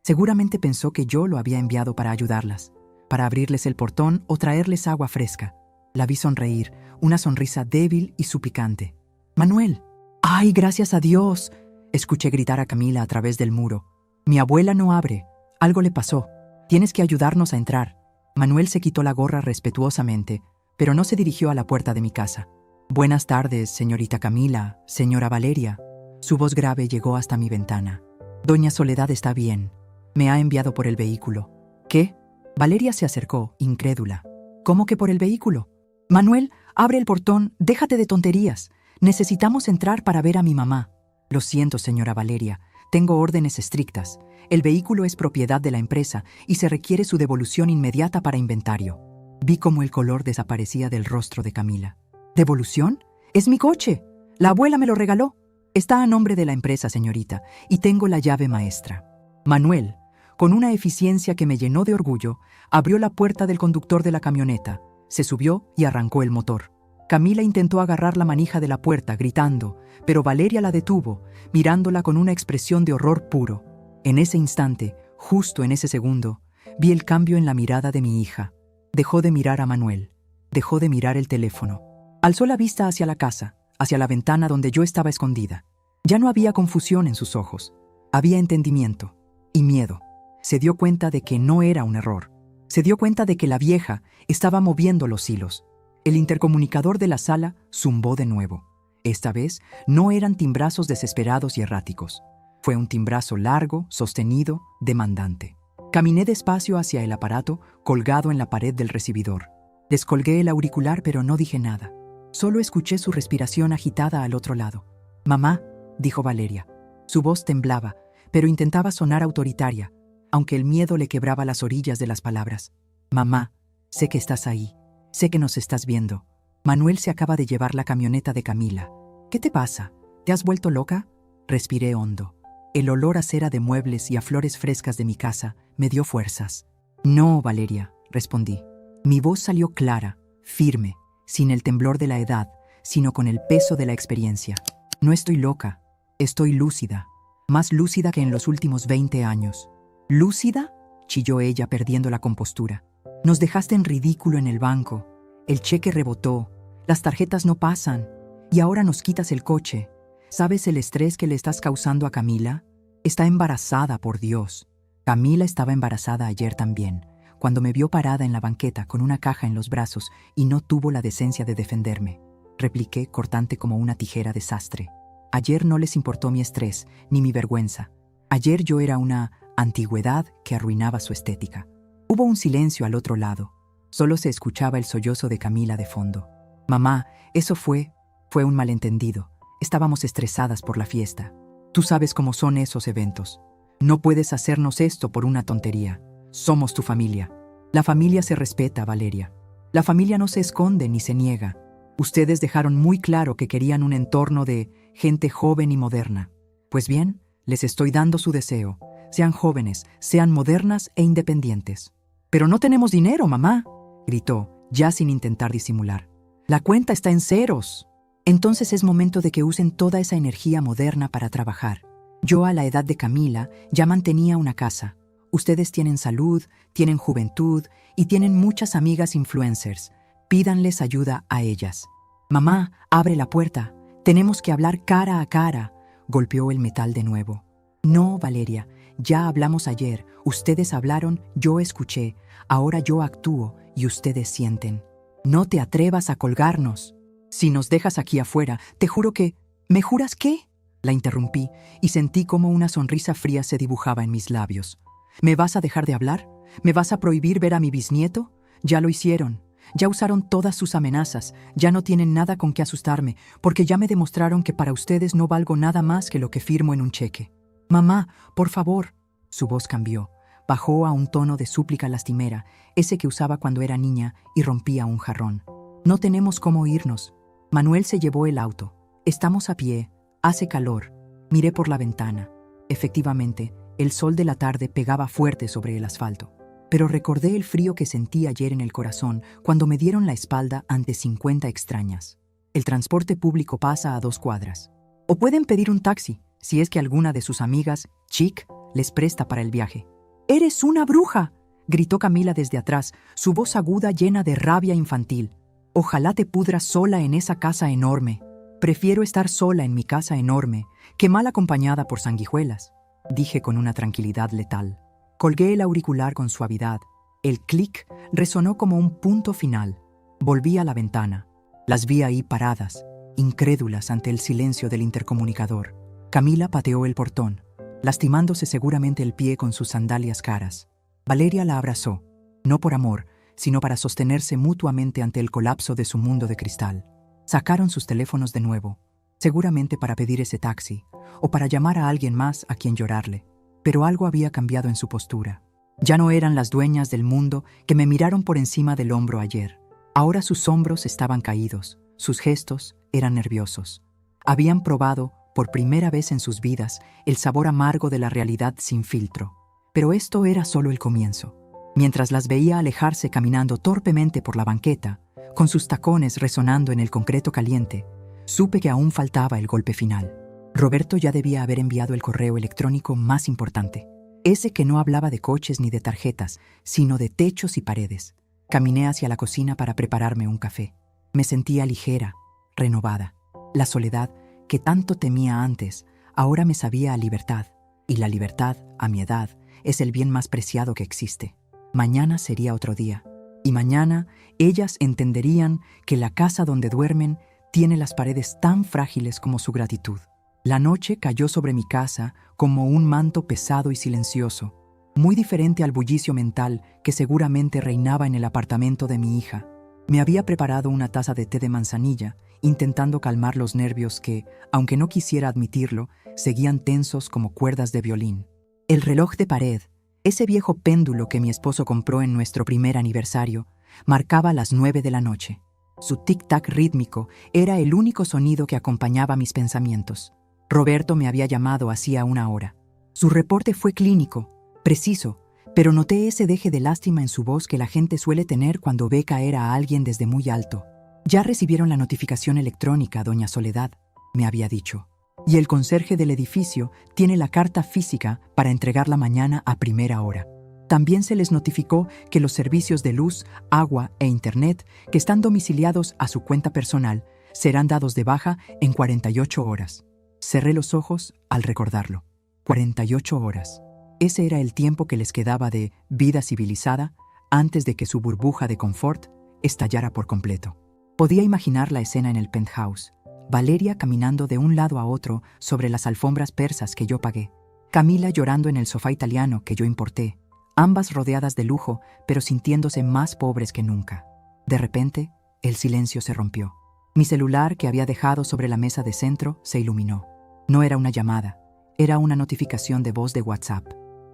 Seguramente pensó que yo lo había enviado para ayudarlas, para abrirles el portón o traerles agua fresca. La vi sonreír, una sonrisa débil y suplicante. «Manuel». «¡Ay, gracias a Dios!», escuché gritar a Camila a través del muro. «Mi abuela no abre. Algo le pasó. Tienes que ayudarnos a entrar». Manuel se quitó la gorra respetuosamente, pero no se dirigió a la puerta de mi casa. «Buenas tardes, señorita Camila, señora Valeria». Su voz grave llegó hasta mi ventana. «Doña Soledad está bien. Me ha enviado por el vehículo». «¿Qué?». Valeria se acercó, incrédula. «¿Cómo que por el vehículo?». «Manuel, abre el portón, déjate de tonterías. Necesitamos entrar para ver a mi mamá». «Lo siento, señora Valeria. Tengo órdenes estrictas. El vehículo es propiedad de la empresa y se requiere su devolución inmediata para inventario. Vi cómo el color desaparecía del rostro de Camila. ¿Devolución? Es mi coche. La abuela me lo regaló. Está a nombre de la empresa, señorita, y tengo la llave maestra. Manuel, con una eficiencia que me llenó de orgullo, abrió la puerta del conductor de la camioneta, se subió y arrancó el motor. Camila intentó agarrar la manija de la puerta, gritando, pero Valeria la detuvo, mirándola con una expresión de horror puro. En ese instante, justo en ese segundo, vi el cambio en la mirada de mi hija. Dejó de mirar a Manuel, dejó de mirar el teléfono. Alzó la vista hacia la casa, hacia la ventana donde yo estaba escondida. Ya no había confusión en sus ojos, había entendimiento y miedo. Se dio cuenta de que no era un error. Se dio cuenta de que la vieja estaba moviendo los hilos. El intercomunicador de la sala zumbó de nuevo. Esta vez no eran timbrazos desesperados y erráticos. Fue un timbrazo largo, sostenido, demandante. Caminé despacio hacia el aparato colgado en la pared del recibidor. Descolgué el auricular, pero no dije nada. Solo escuché su respiración agitada al otro lado. «Mamá», dijo Valeria. Su voz temblaba, pero intentaba sonar autoritaria, aunque el miedo le quebraba las orillas de las palabras. «Mamá, sé que estás ahí. Sé que nos estás viendo. Manuel se acaba de llevar la camioneta de Camila. ¿Qué te pasa? ¿Te has vuelto loca?» Respiré hondo. El olor a cera de muebles y a flores frescas de mi casa me dio fuerzas. «No, Valeria», respondí. Mi voz salió clara, firme, sin el temblor de la edad, sino con el peso de la experiencia. «No estoy loca, estoy lúcida, más lúcida que en los últimos 20 años. ¿Lúcida?», chilló ella perdiendo la compostura. «Nos dejaste en ridículo en el banco. El cheque rebotó, las tarjetas no pasan, y ahora nos quitas el coche. ¿Sabes el estrés que le estás causando a Camila? Está embarazada, por Dios». Camila estaba embarazada ayer también, cuando me vio parada en la banqueta con una caja en los brazos y no tuvo la decencia de defenderme. Repliqué, cortante como una tijera de sastre. Ayer no les importó mi estrés, ni mi vergüenza. Ayer yo era una antigüedad que arruinaba su estética. Hubo un silencio al otro lado. Solo se escuchaba el sollozo de Camila de fondo. «Mamá, eso fue un malentendido. Estábamos estresadas por la fiesta. Tú sabes cómo son esos eventos. No puedes hacernos esto por una tontería. Somos tu familia. La familia se respeta, Valeria. La familia no se esconde ni se niega. Ustedes dejaron muy claro que querían un entorno de gente joven y moderna. Pues bien, les estoy dando su deseo. Sean jóvenes, sean modernas e independientes». «Pero no tenemos dinero, mamá», gritó, ya sin intentar disimular. «La cuenta está en ceros». «Entonces es momento de que usen toda esa energía moderna para trabajar. Yo a la edad de Camila ya mantenía una casa. Ustedes tienen salud, tienen juventud y tienen muchas amigas influencers. Pídanles ayuda a ellas». «Mamá, abre la puerta. Tenemos que hablar cara a cara», golpeó el metal de nuevo. «No, Valeria, ya hablamos ayer. Ustedes hablaron, yo escuché. Ahora yo actúo y ustedes sienten. No te atrevas a colgarnos. Si nos dejas aquí afuera, te juro que... ¿Me juras qué?», la interrumpí y sentí como una sonrisa fría se dibujaba en mis labios. «¿Me vas a dejar de hablar? ¿Me vas a prohibir ver a mi bisnieto? Ya lo hicieron. Ya usaron todas sus amenazas. Ya no tienen nada con qué asustarme, porque ya me demostraron que para ustedes no valgo nada más que lo que firmo en un cheque. Mamá, por favor». Su voz cambió. Bajó a un tono de súplica lastimera, ese que usaba cuando era niña y rompía un jarrón. «No tenemos cómo irnos. Manuel se llevó el auto. Estamos a pie. Hace calor». Miré por la ventana. Efectivamente, el sol de la tarde pegaba fuerte sobre el asfalto. Pero recordé el frío que sentí ayer en el corazón cuando me dieron la espalda ante 50 extrañas. El transporte público pasa a 2 cuadras. O pueden pedir un taxi, si es que alguna de sus amigas, chic, les presta para el viaje. «¡Eres una bruja!», gritó Camila desde atrás, su voz aguda llena de rabia infantil. «Ojalá te pudras sola en esa casa enorme. Prefiero estar sola en mi casa enorme que mal acompañada por sanguijuelas», dije con una tranquilidad letal. Colgué el auricular con suavidad. El clic resonó como un punto final. Volví a la ventana. Las vi ahí paradas, incrédulas ante el silencio del intercomunicador. Camila pateó el portón, lastimándose seguramente el pie con sus sandalias caras. Valeria la abrazó, no por amor, sino para sostenerse mutuamente ante el colapso de su mundo de cristal. Sacaron sus teléfonos de nuevo. seguramente para pedir ese taxi o para llamar a alguien más a quien llorarle. Pero algo había cambiado en su postura. Ya no eran las dueñas del mundo que me miraron por encima del hombro ayer. Ahora sus hombros estaban caídos, sus gestos eran nerviosos. Habían probado, por primera vez en sus vidas, el sabor amargo de la realidad sin filtro. Pero esto era solo el comienzo. Mientras las veía alejarse caminando torpemente por la banqueta, con sus tacones resonando en el concreto caliente, supe que aún faltaba el golpe final. Roberto ya debía haber enviado el correo electrónico más importante. Ese que no hablaba de coches ni de tarjetas, sino de techos y paredes. Caminé hacia la cocina para prepararme un café. Me sentía ligera, renovada. La soledad, que tanto temía antes, ahora me sabía a libertad. Y la libertad, a mi edad, es el bien más preciado que existe. Mañana sería otro día. Y mañana ellas entenderían que la casa donde duermen tiene las paredes tan frágiles como su gratitud. La noche cayó sobre mi casa como un manto pesado y silencioso, muy diferente al bullicio mental que seguramente reinaba en el apartamento de mi hija. Me había preparado una taza de té de manzanilla, intentando calmar los nervios que, aunque no quisiera admitirlo, seguían tensos como cuerdas de violín. El reloj de pared, ese viejo péndulo que mi esposo compró en nuestro primer aniversario, marcaba las 9 de la noche. Su tic-tac rítmico era el único sonido que acompañaba mis pensamientos. Roberto me había llamado hacía una hora. Su reporte fue clínico, preciso, pero noté ese deje de lástima en su voz que la gente suele tener cuando ve caer a alguien desde muy alto. «Ya recibieron la notificación electrónica, doña Soledad», me había dicho. «Y el conserje del edificio tiene la carta física para entregarla mañana a primera hora. También se les notificó que los servicios de luz, agua e internet que están domiciliados a su cuenta personal serán dados de baja en 48 horas». Cerré los ojos al recordarlo. 48 horas. Ese era el tiempo que les quedaba de vida civilizada antes de que su burbuja de confort estallara por completo. Podía imaginar la escena en el penthouse. Valeria caminando de un lado a otro sobre las alfombras persas que yo pagué. Camila llorando en el sofá italiano que yo importé. Ambas rodeadas de lujo, pero sintiéndose más pobres que nunca. De repente, el silencio se rompió. Mi celular, que había dejado sobre la mesa de centro, se iluminó. No era una llamada, era una notificación de voz de WhatsApp,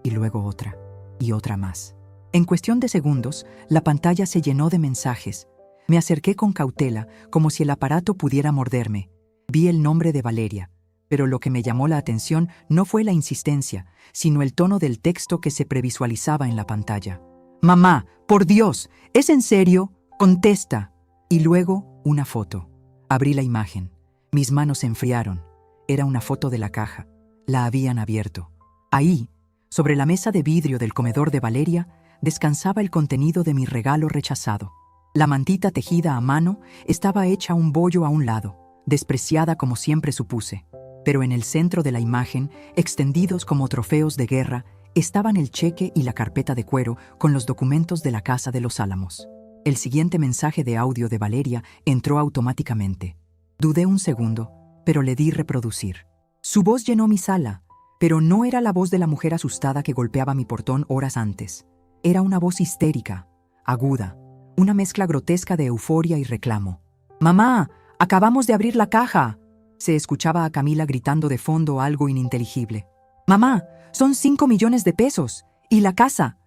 y luego otra, y otra más. En cuestión de segundos, la pantalla se llenó de mensajes. Me acerqué con cautela, como si el aparato pudiera morderme. Vi el nombre de Valeria, pero lo que me llamó la atención no fue la insistencia, sino el tono del texto que se previsualizaba en la pantalla. «Mamá, por Dios, ¿es en serio? Contesta». Y luego, una foto. Abrí la imagen. Mis manos se enfriaron. Era una foto de la caja. La habían abierto. Ahí, sobre la mesa de vidrio del comedor de Valeria, descansaba el contenido de mi regalo rechazado. La mantita tejida a mano estaba hecha un bollo a un lado, despreciada como siempre supuse. Pero en el centro de la imagen, extendidos como trofeos de guerra, estaban el cheque y la carpeta de cuero con los documentos de la Casa de los Álamos. El siguiente mensaje de audio de Valeria entró automáticamente. Dudé un segundo, pero le di reproducir. Su voz llenó mi sala, pero no era la voz de la mujer asustada que golpeaba mi portón horas antes. Era una voz histérica, aguda, una mezcla grotesca de euforia y reclamo. «¡Mamá! ¡Acabamos de abrir la caja!», se escuchaba a Camila gritando de fondo algo ininteligible. «¡Mamá! Son 5 millones de pesos. Y la casa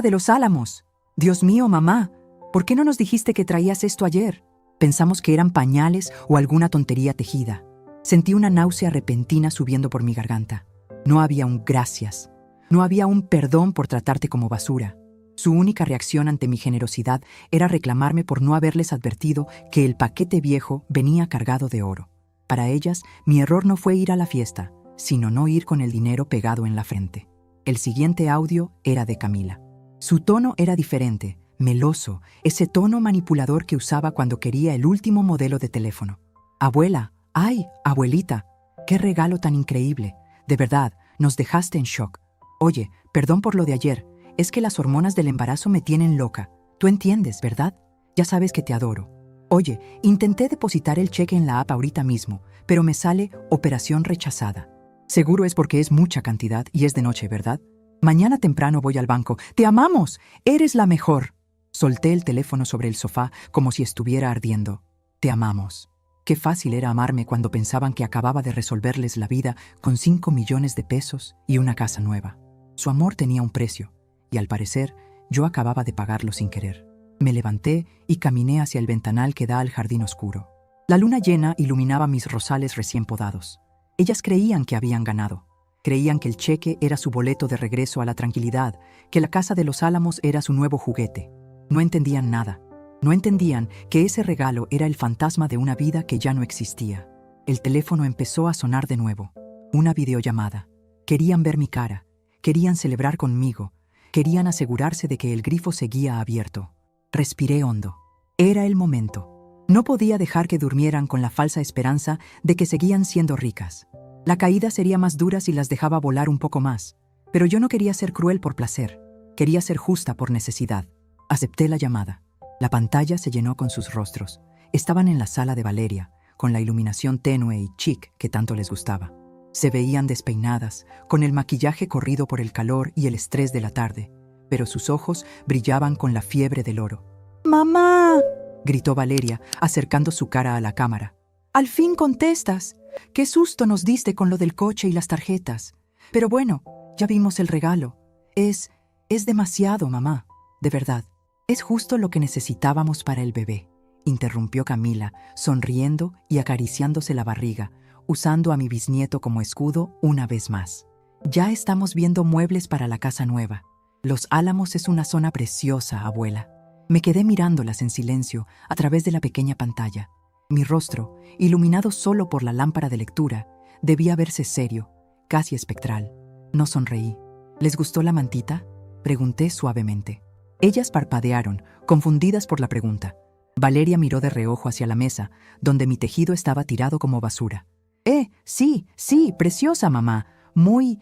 de los Álamos. Dios mío, mamá, ¿por qué no nos dijiste que traías esto ayer?» Pensamos que eran pañales o alguna tontería tejida. Sentí una náusea repentina subiendo por mi garganta. No había un gracias. No había un perdón por tratarte como basura. Su única reacción ante mi generosidad era reclamarme por no haberles advertido que el paquete viejo venía cargado de oro. Para ellas, mi error no fue ir a la fiesta, sino no ir con el dinero pegado en la frente. El siguiente audio era de Camila. Su tono era diferente, meloso, ese tono manipulador que usaba cuando quería el último modelo de teléfono. «Abuela, ay, abuelita, qué regalo tan increíble. De verdad, nos dejaste en shock. Oye, perdón por lo de ayer, es que las hormonas del embarazo me tienen loca. Tú entiendes, ¿verdad? Ya sabes que te adoro. Oye, intenté depositar el cheque en la app ahorita mismo, pero me sale operación rechazada. Seguro es porque es mucha cantidad y es de noche, ¿verdad? Mañana temprano voy al banco. ¡Te amamos! ¡Eres la mejor!». Solté el teléfono sobre el sofá como si estuviera ardiendo. «Te amamos». Qué fácil era amarme cuando pensaban que acababa de resolverles la vida con 5 millones de pesos y una casa nueva. Su amor tenía un precio, y al parecer yo acababa de pagarlo sin querer. Me levanté y caminé hacia el ventanal que da al jardín oscuro. La luna llena iluminaba mis rosales recién podados. Ellas creían que habían ganado. Creían que el cheque era su boleto de regreso a la tranquilidad, que la casa de los Álamos era su nuevo juguete. No entendían nada. No entendían que ese regalo era el fantasma de una vida que ya no existía. El teléfono empezó a sonar de nuevo. Una videollamada. Querían ver mi cara. Querían celebrar conmigo. Querían asegurarse de que el grifo seguía abierto. Respiré hondo. Era el momento. No podía dejar que durmieran con la falsa esperanza de que seguían siendo ricas. La caída sería más dura si las dejaba volar un poco más. Pero yo no quería ser cruel por placer. Quería ser justa por necesidad. Acepté la llamada. La pantalla se llenó con sus rostros. Estaban en la sala de Valeria, con la iluminación tenue y chic que tanto les gustaba. Se veían despeinadas, con el maquillaje corrido por el calor y el estrés de la tarde, pero sus ojos brillaban con la fiebre del oro. ¡Mamá!, gritó Valeria, acercando su cara a la cámara. ¡Al fin contestas! ¡Qué susto nos diste con lo del coche y las tarjetas! Pero bueno, ya vimos el regalo. Es demasiado, mamá, de verdad. Es justo lo que necesitábamos para el bebé, interrumpió Camila, sonriendo y acariciándose la barriga, usando a mi bisnieto como escudo una vez más. Ya estamos viendo muebles para la casa nueva. Los Álamos es una zona preciosa, abuela. Me quedé mirándolas en silencio a través de la pequeña pantalla. Mi rostro, iluminado solo por la lámpara de lectura, debía verse serio, casi espectral. No sonreí. ¿Les gustó la mantita?, pregunté suavemente. Ellas parpadearon, confundidas por la pregunta. Valeria miró de reojo hacia la mesa, donde mi tejido estaba tirado como basura. Sí, preciosa, mamá. Muy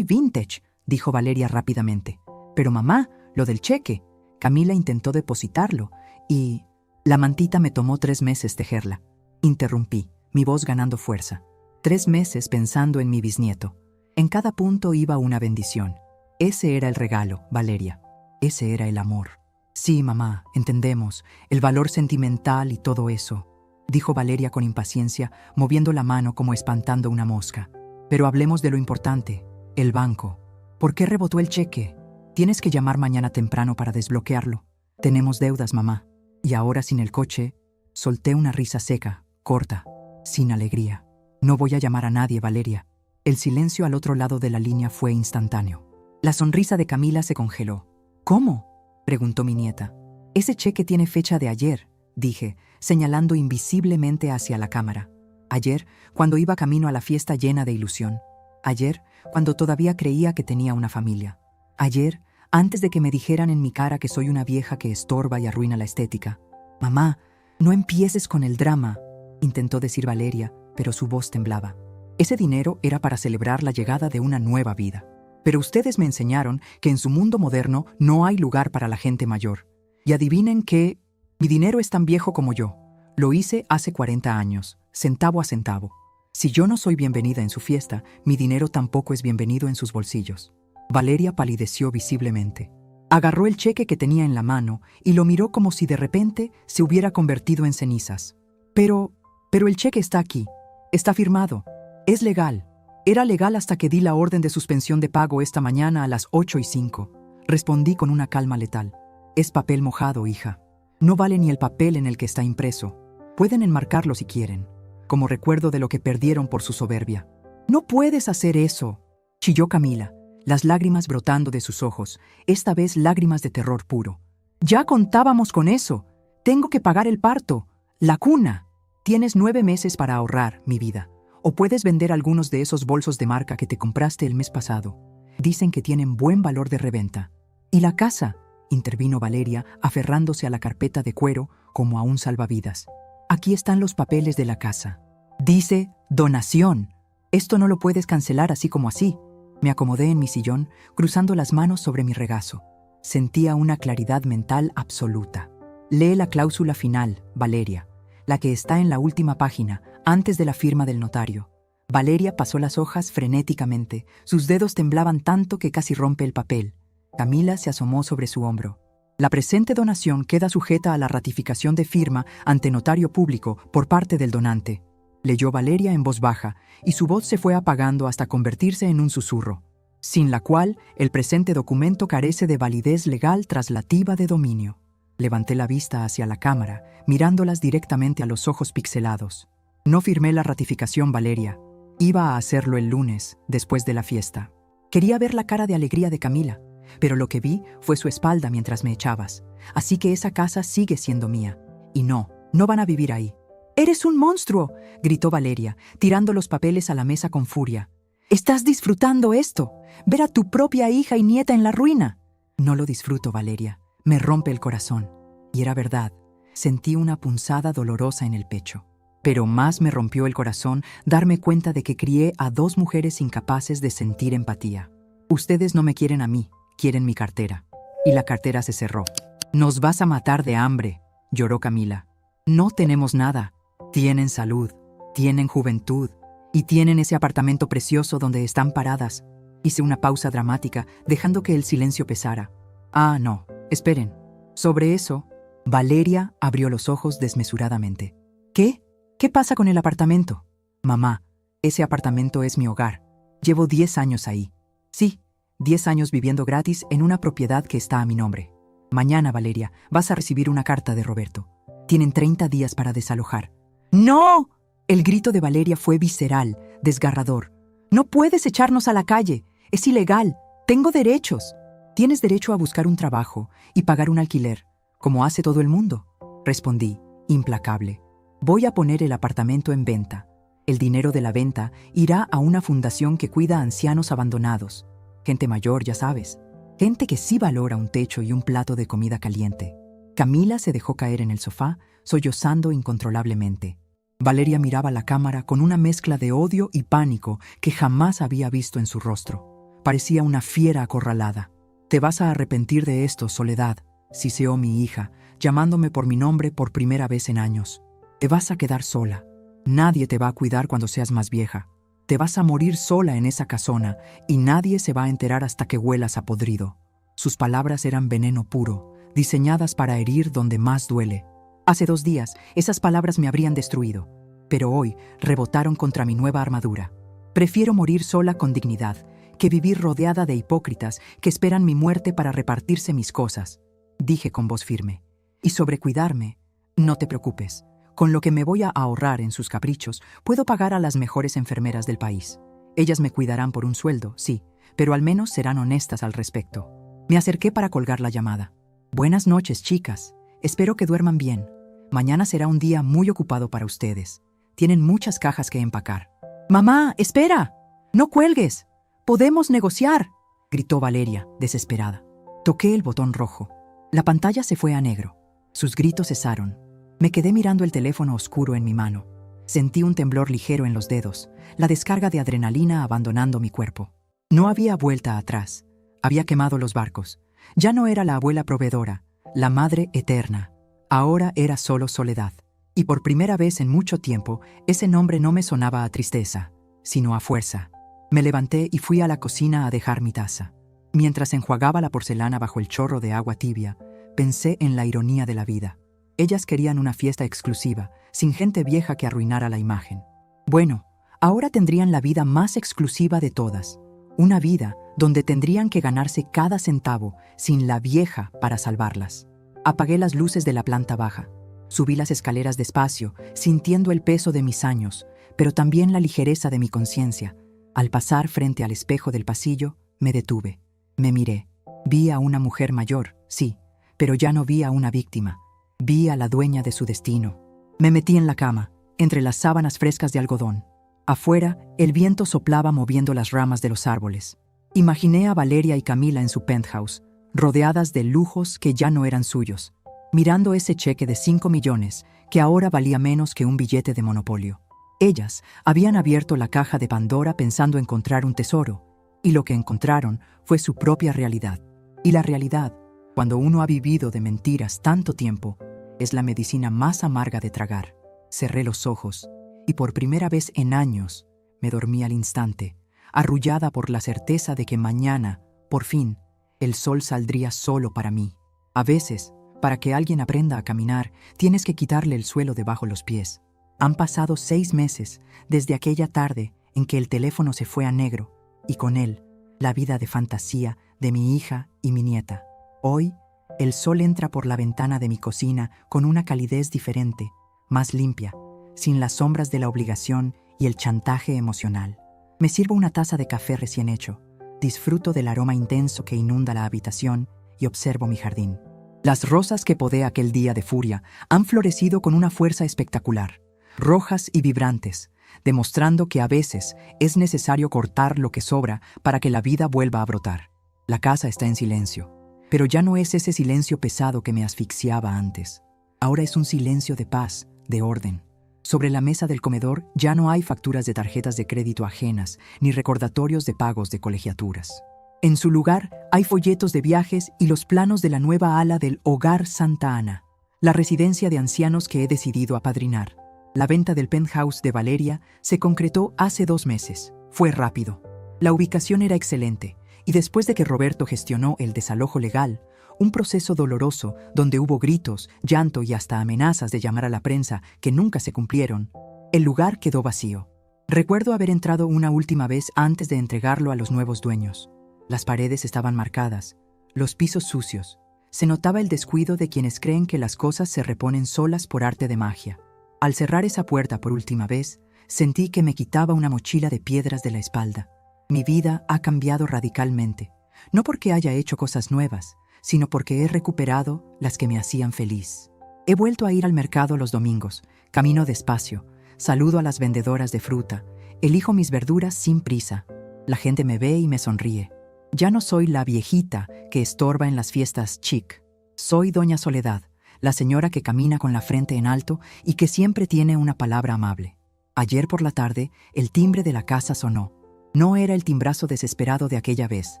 vintage, dijo Valeria rápidamente. Pero mamá, lo del cheque. Camila intentó depositarlo y... La mantita me tomó 3 meses tejerla. Interrumpí, mi voz ganando fuerza. 3 meses pensando en mi bisnieto. En cada punto iba una bendición. Ese era el regalo, Valeria. Ese era el amor. Sí, mamá, entendemos, el valor sentimental y todo eso, dijo Valeria con impaciencia, moviendo la mano como espantando una mosca. Pero hablemos de lo importante, el banco. ¿Por qué rebotó el cheque? Tienes que llamar mañana temprano para desbloquearlo. Tenemos deudas, mamá. Y ahora sin el coche, solté una risa seca, corta, sin alegría. No voy a llamar a nadie, Valeria. El silencio al otro lado de la línea fue instantáneo. La sonrisa de Camila se congeló. ¿Cómo?, preguntó mi nieta. Ese cheque tiene fecha de ayer, dije, señalando invisiblemente hacia la cámara. Ayer, cuando iba camino a la fiesta llena de ilusión. Ayer, cuando todavía creía que tenía una familia. Ayer, antes de que me dijeran en mi cara que soy una vieja que estorba y arruina la estética. Mamá, no empieces con el drama, intentó decir Valeria, pero su voz temblaba. Ese dinero era para celebrar la llegada de una nueva vida. Pero ustedes me enseñaron que en su mundo moderno no hay lugar para la gente mayor. Y adivinen qué, mi dinero es tan viejo como yo. Lo hice hace 40 años, centavo a centavo. Si yo no soy bienvenida en su fiesta, mi dinero tampoco es bienvenido en sus bolsillos. Valeria palideció visiblemente. Agarró el cheque que tenía en la mano y lo miró como si de repente se hubiera convertido en cenizas. Pero el cheque está aquí. Está firmado. Es legal. Era legal hasta que di la orden de suspensión de pago esta mañana a las 8:05. Respondí con una calma letal. Es papel mojado, hija. No vale ni el papel en el que está impreso. Pueden enmarcarlo si quieren, como recuerdo de lo que perdieron por su soberbia. No puedes hacer eso, chilló Camila, las lágrimas brotando de sus ojos, esta vez lágrimas de terror puro. Ya contábamos con eso. Tengo que pagar el parto, la cuna. Tienes 9 meses para ahorrar, mi vida. O puedes vender algunos de esos bolsos de marca que te compraste el mes pasado. Dicen que tienen buen valor de reventa. ¿Y la casa?, intervino Valeria, aferrándose a la carpeta de cuero como a un salvavidas. Aquí están los papeles de la casa. Dice donación. Esto no lo puedes cancelar así como así. Me acomodé en mi sillón, cruzando las manos sobre mi regazo. Sentía una claridad mental absoluta. Lee la cláusula final, Valeria, la que está en la última página, antes de la firma del notario. Valeria pasó las hojas frenéticamente. Sus dedos temblaban tanto que casi rompe el papel. Camila se asomó sobre su hombro. La presente donación queda sujeta a la ratificación de firma ante notario público por parte del donante. Leyó Valeria en voz baja, y su voz se fue apagando hasta convertirse en un susurro, sin la cual el presente documento carece de validez legal traslativa de dominio. Levanté la vista hacia la cámara, mirándolas directamente a los ojos pixelados. No firmé la ratificación, Valeria. Iba a hacerlo el lunes, después de la fiesta. Quería ver la cara de alegría de Camila, pero lo que vi fue su espalda mientras me echabas. Así que esa casa sigue siendo mía. Y no van a vivir ahí. ¡Eres un monstruo!, gritó Valeria, tirando los papeles a la mesa con furia. ¿Estás disfrutando esto? ¿Ver a tu propia hija y nieta en la ruina? No lo disfruto, Valeria. Me rompe el corazón. Y era verdad. Sentí una punzada dolorosa en el pecho. Pero más me rompió el corazón darme cuenta de que crié a 2 mujeres incapaces de sentir empatía. Ustedes no me quieren a mí, quieren mi cartera. Y la cartera se cerró. Nos vas a matar de hambre, lloró Camila. No tenemos nada. Tienen salud, tienen juventud y tienen ese apartamento precioso donde están paradas. Hice una pausa dramática, dejando que el silencio pesara. Ah, no, esperen. Sobre eso, Valeria abrió los ojos desmesuradamente. ¿Qué? ¿Qué pasa con el apartamento? Mamá, ese apartamento es mi hogar. Llevo 10 años ahí. Sí, 10 años viviendo gratis en una propiedad que está a mi nombre. Mañana, Valeria, vas a recibir una carta de Roberto. Tienen 30 días para desalojar. ¡No! El grito de Valeria fue visceral, desgarrador. No puedes echarnos a la calle. Es ilegal. Tengo derechos. Tienes derecho a buscar un trabajo y pagar un alquiler, como hace todo el mundo. Respondí, implacable. Voy a poner el apartamento en venta. El dinero de la venta irá a una fundación que cuida a ancianos abandonados. Gente mayor, ya sabes. Gente que sí valora un techo y un plato de comida caliente. Camila se dejó caer en el sofá, sollozando incontrolablemente. Valeria miraba la cámara con una mezcla de odio y pánico que jamás había visto en su rostro. Parecía una fiera acorralada. «Te vas a arrepentir de esto, Soledad», siseó mi hija, llamándome por mi nombre por primera vez en años. «Te vas a quedar sola. Nadie te va a cuidar cuando seas más vieja. Te vas a morir sola en esa casona y nadie se va a enterar hasta que huelas a podrido». Sus palabras eran veneno puro, diseñadas para herir donde más duele. Hace 2 días, esas palabras me habrían destruido, pero hoy rebotaron contra mi nueva armadura. Prefiero morir sola con dignidad que vivir rodeada de hipócritas que esperan mi muerte para repartirse mis cosas, dije con voz firme. Y sobre cuidarme, no te preocupes. Con lo que me voy a ahorrar en sus caprichos, puedo pagar a las mejores enfermeras del país. Ellas me cuidarán por un sueldo, sí, pero al menos serán honestas al respecto. Me acerqué para colgar la llamada. Buenas noches, chicas. Espero que duerman bien. Mañana será un día muy ocupado para ustedes. Tienen muchas cajas que empacar. ¡Mamá, espera! ¡No cuelgues! ¡Podemos negociar!, gritó Valeria, desesperada. Toqué el botón rojo. La pantalla se fue a negro. Sus gritos cesaron. Me quedé mirando el teléfono oscuro en mi mano. Sentí un temblor ligero en los dedos, la descarga de adrenalina abandonando mi cuerpo. No había vuelta atrás. Había quemado los barcos. Ya no era la abuela proveedora, la madre eterna. Ahora era solo Soledad. Y por primera vez en mucho tiempo, ese nombre no me sonaba a tristeza, sino a fuerza. Me levanté y fui a la cocina a dejar mi taza. Mientras enjuagaba la porcelana bajo el chorro de agua tibia, pensé en la ironía de la vida. Ellas querían una fiesta exclusiva, sin gente vieja que arruinara la imagen. Bueno, ahora tendrían la vida más exclusiva de todas. Una vida donde tendrían que ganarse cada centavo sin la vieja para salvarlas. Apagué las luces de la planta baja. Subí las escaleras despacio, sintiendo el peso de mis años, pero también la ligereza de mi conciencia. Al pasar frente al espejo del pasillo, me detuve. Me miré. Vi a una mujer mayor, sí, pero ya no vi a una víctima. Vi a la dueña de su destino. Me metí en la cama, entre las sábanas frescas de algodón. Afuera, el viento soplaba moviendo las ramas de los árboles. Imaginé a Valeria y Camila en su penthouse, rodeadas de lujos que ya no eran suyos, mirando ese cheque de 5 millones que ahora valía menos que un billete de monopolio. Ellas habían abierto la caja de Pandora pensando encontrar un tesoro, y lo que encontraron fue su propia realidad. Y la realidad, cuando uno ha vivido de mentiras tanto tiempo, es la medicina más amarga de tragar. Cerré los ojos, y por primera vez en años, me dormí al instante, arrullada por la certeza de que mañana, por fin, el sol saldría solo para mí. A veces, para que alguien aprenda a caminar, tienes que quitarle el suelo debajo los pies. Han pasado 6 meses desde aquella tarde en que el teléfono se fue a negro y con él la vida de fantasía de mi hija y mi nieta. Hoy, el sol entra por la ventana de mi cocina con una calidez diferente, más limpia, sin las sombras de la obligación y el chantaje emocional. Me sirvo una taza de café recién hecho, disfruto del aroma intenso que inunda la habitación y observo mi jardín. Las rosas que podé aquel día de furia han florecido con una fuerza espectacular, rojas y vibrantes, demostrando que a veces es necesario cortar lo que sobra para que la vida vuelva a brotar. La casa está en silencio, pero ya no es ese silencio pesado que me asfixiaba antes. Ahora es un silencio de paz, de orden. Sobre la mesa del comedor ya no hay facturas de tarjetas de crédito ajenas, ni recordatorios de pagos de colegiaturas. En su lugar hay folletos de viajes y los planos de la nueva ala del Hogar Santa Ana, la residencia de ancianos que he decidido apadrinar. La venta del penthouse de Valeria se concretó hace 2 meses. Fue rápido. La ubicación era excelente, y después de que Roberto gestionó el desalojo legal, un proceso doloroso donde hubo gritos, llanto y hasta amenazas de llamar a la prensa que nunca se cumplieron, el lugar quedó vacío. Recuerdo haber entrado una última vez antes de entregarlo a los nuevos dueños. Las paredes estaban marcadas, los pisos sucios. Se notaba el descuido de quienes creen que las cosas se reponen solas por arte de magia. Al cerrar esa puerta por última vez, sentí que me quitaba una mochila de piedras de la espalda. Mi vida ha cambiado radicalmente, no porque haya hecho cosas nuevas, sino porque he recuperado las que me hacían feliz. He vuelto a ir al mercado los domingos, camino despacio, saludo a las vendedoras de fruta, elijo mis verduras sin prisa. La gente me ve y me sonríe. Ya no soy la viejita que estorba en las fiestas chic. Soy Doña Soledad, la señora que camina con la frente en alto y que siempre tiene una palabra amable. Ayer por la tarde, el timbre de la casa sonó. No era el timbrazo desesperado de aquella vez.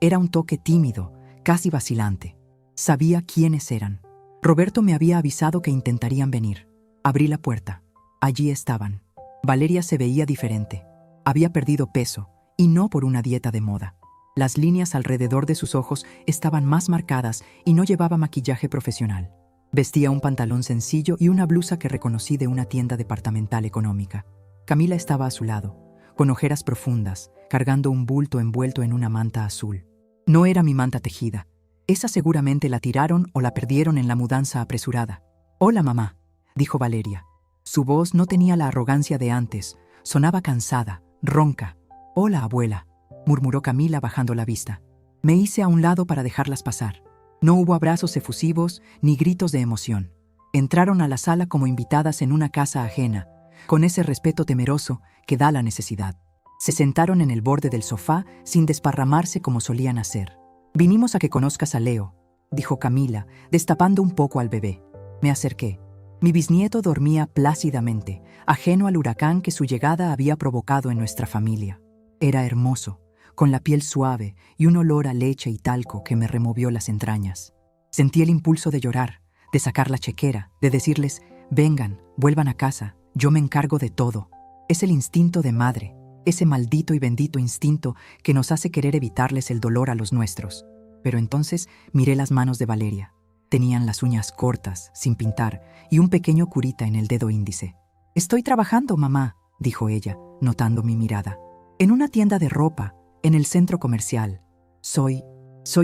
Era un toque tímido, casi vacilante. Sabía quiénes eran. Roberto me había avisado que intentarían venir. Abrí la puerta. Allí estaban. Valeria se veía diferente. Había perdido peso, y no por una dieta de moda. Las líneas alrededor de sus ojos estaban más marcadas y no llevaba maquillaje profesional. Vestía un pantalón sencillo y una blusa que reconocí de una tienda departamental económica. Camila estaba a su lado, con ojeras profundas, cargando un bulto envuelto en una manta azul. No era mi manta tejida. Esa seguramente la tiraron o la perdieron en la mudanza apresurada. «Hola, mamá», dijo Valeria. Su voz no tenía la arrogancia de antes, sonaba cansada, ronca. «Hola, abuela», murmuró Camila bajando la vista. Me hice a un lado para dejarlas pasar. No hubo abrazos efusivos ni gritos de emoción. Entraron a la sala como invitadas en una casa ajena, con ese respeto temeroso que da la necesidad. Se sentaron en el borde del sofá sin desparramarse como solían hacer. «Vinimos a que conozcas a Leo», dijo Camila, destapando un poco al bebé. Me acerqué. Mi bisnieto dormía plácidamente, ajeno al huracán que su llegada había provocado en nuestra familia. Era hermoso, con la piel suave y un olor a leche y talco que me removió las entrañas. Sentí el impulso de llorar, de sacar la chequera, de decirles: «Vengan, vuelvan a casa, yo me encargo de todo». Es el instinto de madre, ese maldito y bendito instinto que nos hace querer evitarles el dolor a los nuestros. Pero entonces miré las manos de Valeria. Tenían las uñas cortas, sin pintar, y un pequeño curita en el dedo índice. «Estoy trabajando, mamá», dijo ella, notando mi mirada. «En una tienda de ropa, en el centro comercial. Soy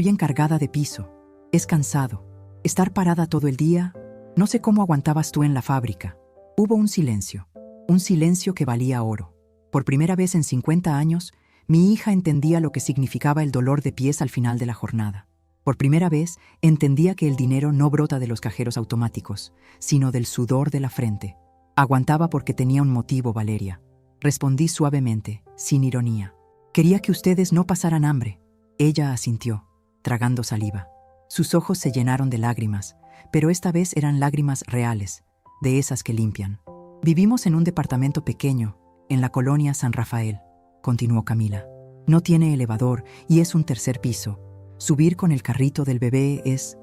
encargada de piso. Es cansado. Estar parada todo el día. No sé cómo aguantabas tú en la fábrica». Hubo un silencio que valía oro. Por primera vez en 50 años, mi hija entendía lo que significaba el dolor de pies al final de la jornada. Por primera vez, entendía que el dinero no brota de los cajeros automáticos, sino del sudor de la frente. Aguantaba porque tenía un motivo, Valeria. Respondí suavemente, sin ironía. «Quería que ustedes no pasaran hambre». Ella asintió, tragando saliva. Sus ojos se llenaron de lágrimas, pero esta vez eran lágrimas reales, de esas que limpian. «Vivimos en un departamento pequeño, en la colonia San Rafael», continuó Camila. «No tiene elevador y es un 3er piso. Subir con el carrito del bebé es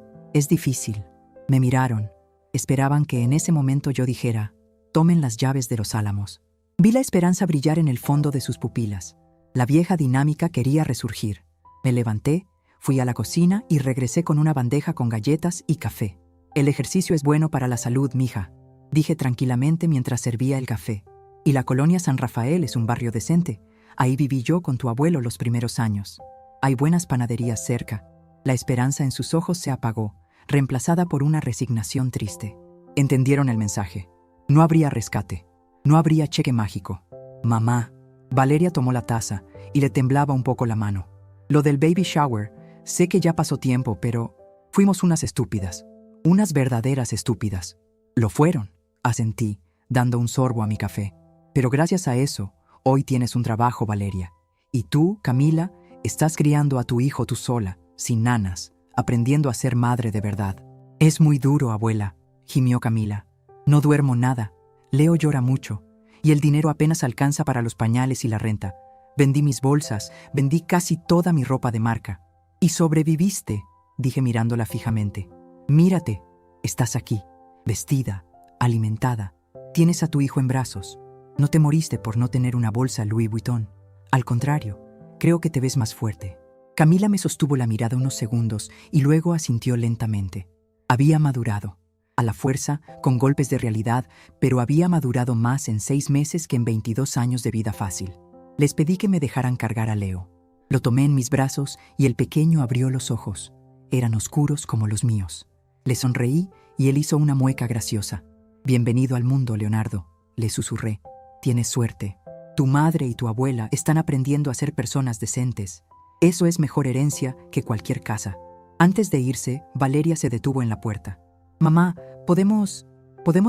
difícil». Me miraron. Esperaban que en ese momento yo dijera: «Tomen las llaves de los álamos». Vi la esperanza brillar en el fondo de sus pupilas. La vieja dinámica quería resurgir. Me levanté, Fui a la cocina y regresé con una bandeja con galletas y café. El ejercicio es bueno para la salud, mija, dije tranquilamente mientras servía el café. Y la colonia San Rafael es un barrio decente. Ahí viví yo con tu abuelo los primeros años. Hay buenas panaderías cerca. La esperanza en sus ojos se apagó, reemplazada por una resignación triste. Entendieron el mensaje. No habría rescate. No habría cheque mágico. Mamá. Valeria tomó la taza y le temblaba un poco la mano. Lo del baby shower, sé que ya pasó tiempo, pero fuimos unas estúpidas. Unas verdaderas estúpidas. Lo fueron, asentí, dando un sorbo a mi café. Pero gracias a eso, hoy tienes un trabajo, Valeria. Y tú, Camila, estás criando a tu hijo tú sola, sin nanas, aprendiendo a ser madre de verdad. Es muy duro, abuela, gimió Camila. No duermo nada. Leo llora mucho. Y el dinero apenas alcanza para los pañales y la renta. Vendí mis bolsas, vendí casi toda mi ropa de marca. Y sobreviviste, dije mirándola fijamente. Mírate, estás aquí, vestida, alimentada. Tienes a tu hijo en brazos. No te moriste por no tener una bolsa Louis Vuitton. Al contrario, creo que te ves más fuerte. Camila me sostuvo la mirada unos segundos y luego asintió lentamente. Había madurado. A la fuerza, con golpes de realidad, pero había madurado más en 6 meses que en 22 años de vida fácil. Les pedí que me dejaran cargar a Leo. Lo tomé en mis brazos y el pequeño abrió los ojos. Eran oscuros como los míos. Le sonreí y él hizo una mueca graciosa. Bienvenido al mundo, Leonardo, le susurré. Tienes suerte. Tu madre y tu abuela están aprendiendo a ser personas decentes. Eso es mejor herencia que cualquier casa. Antes de irse, Valeria se detuvo en la puerta. Mamá, ¿podemos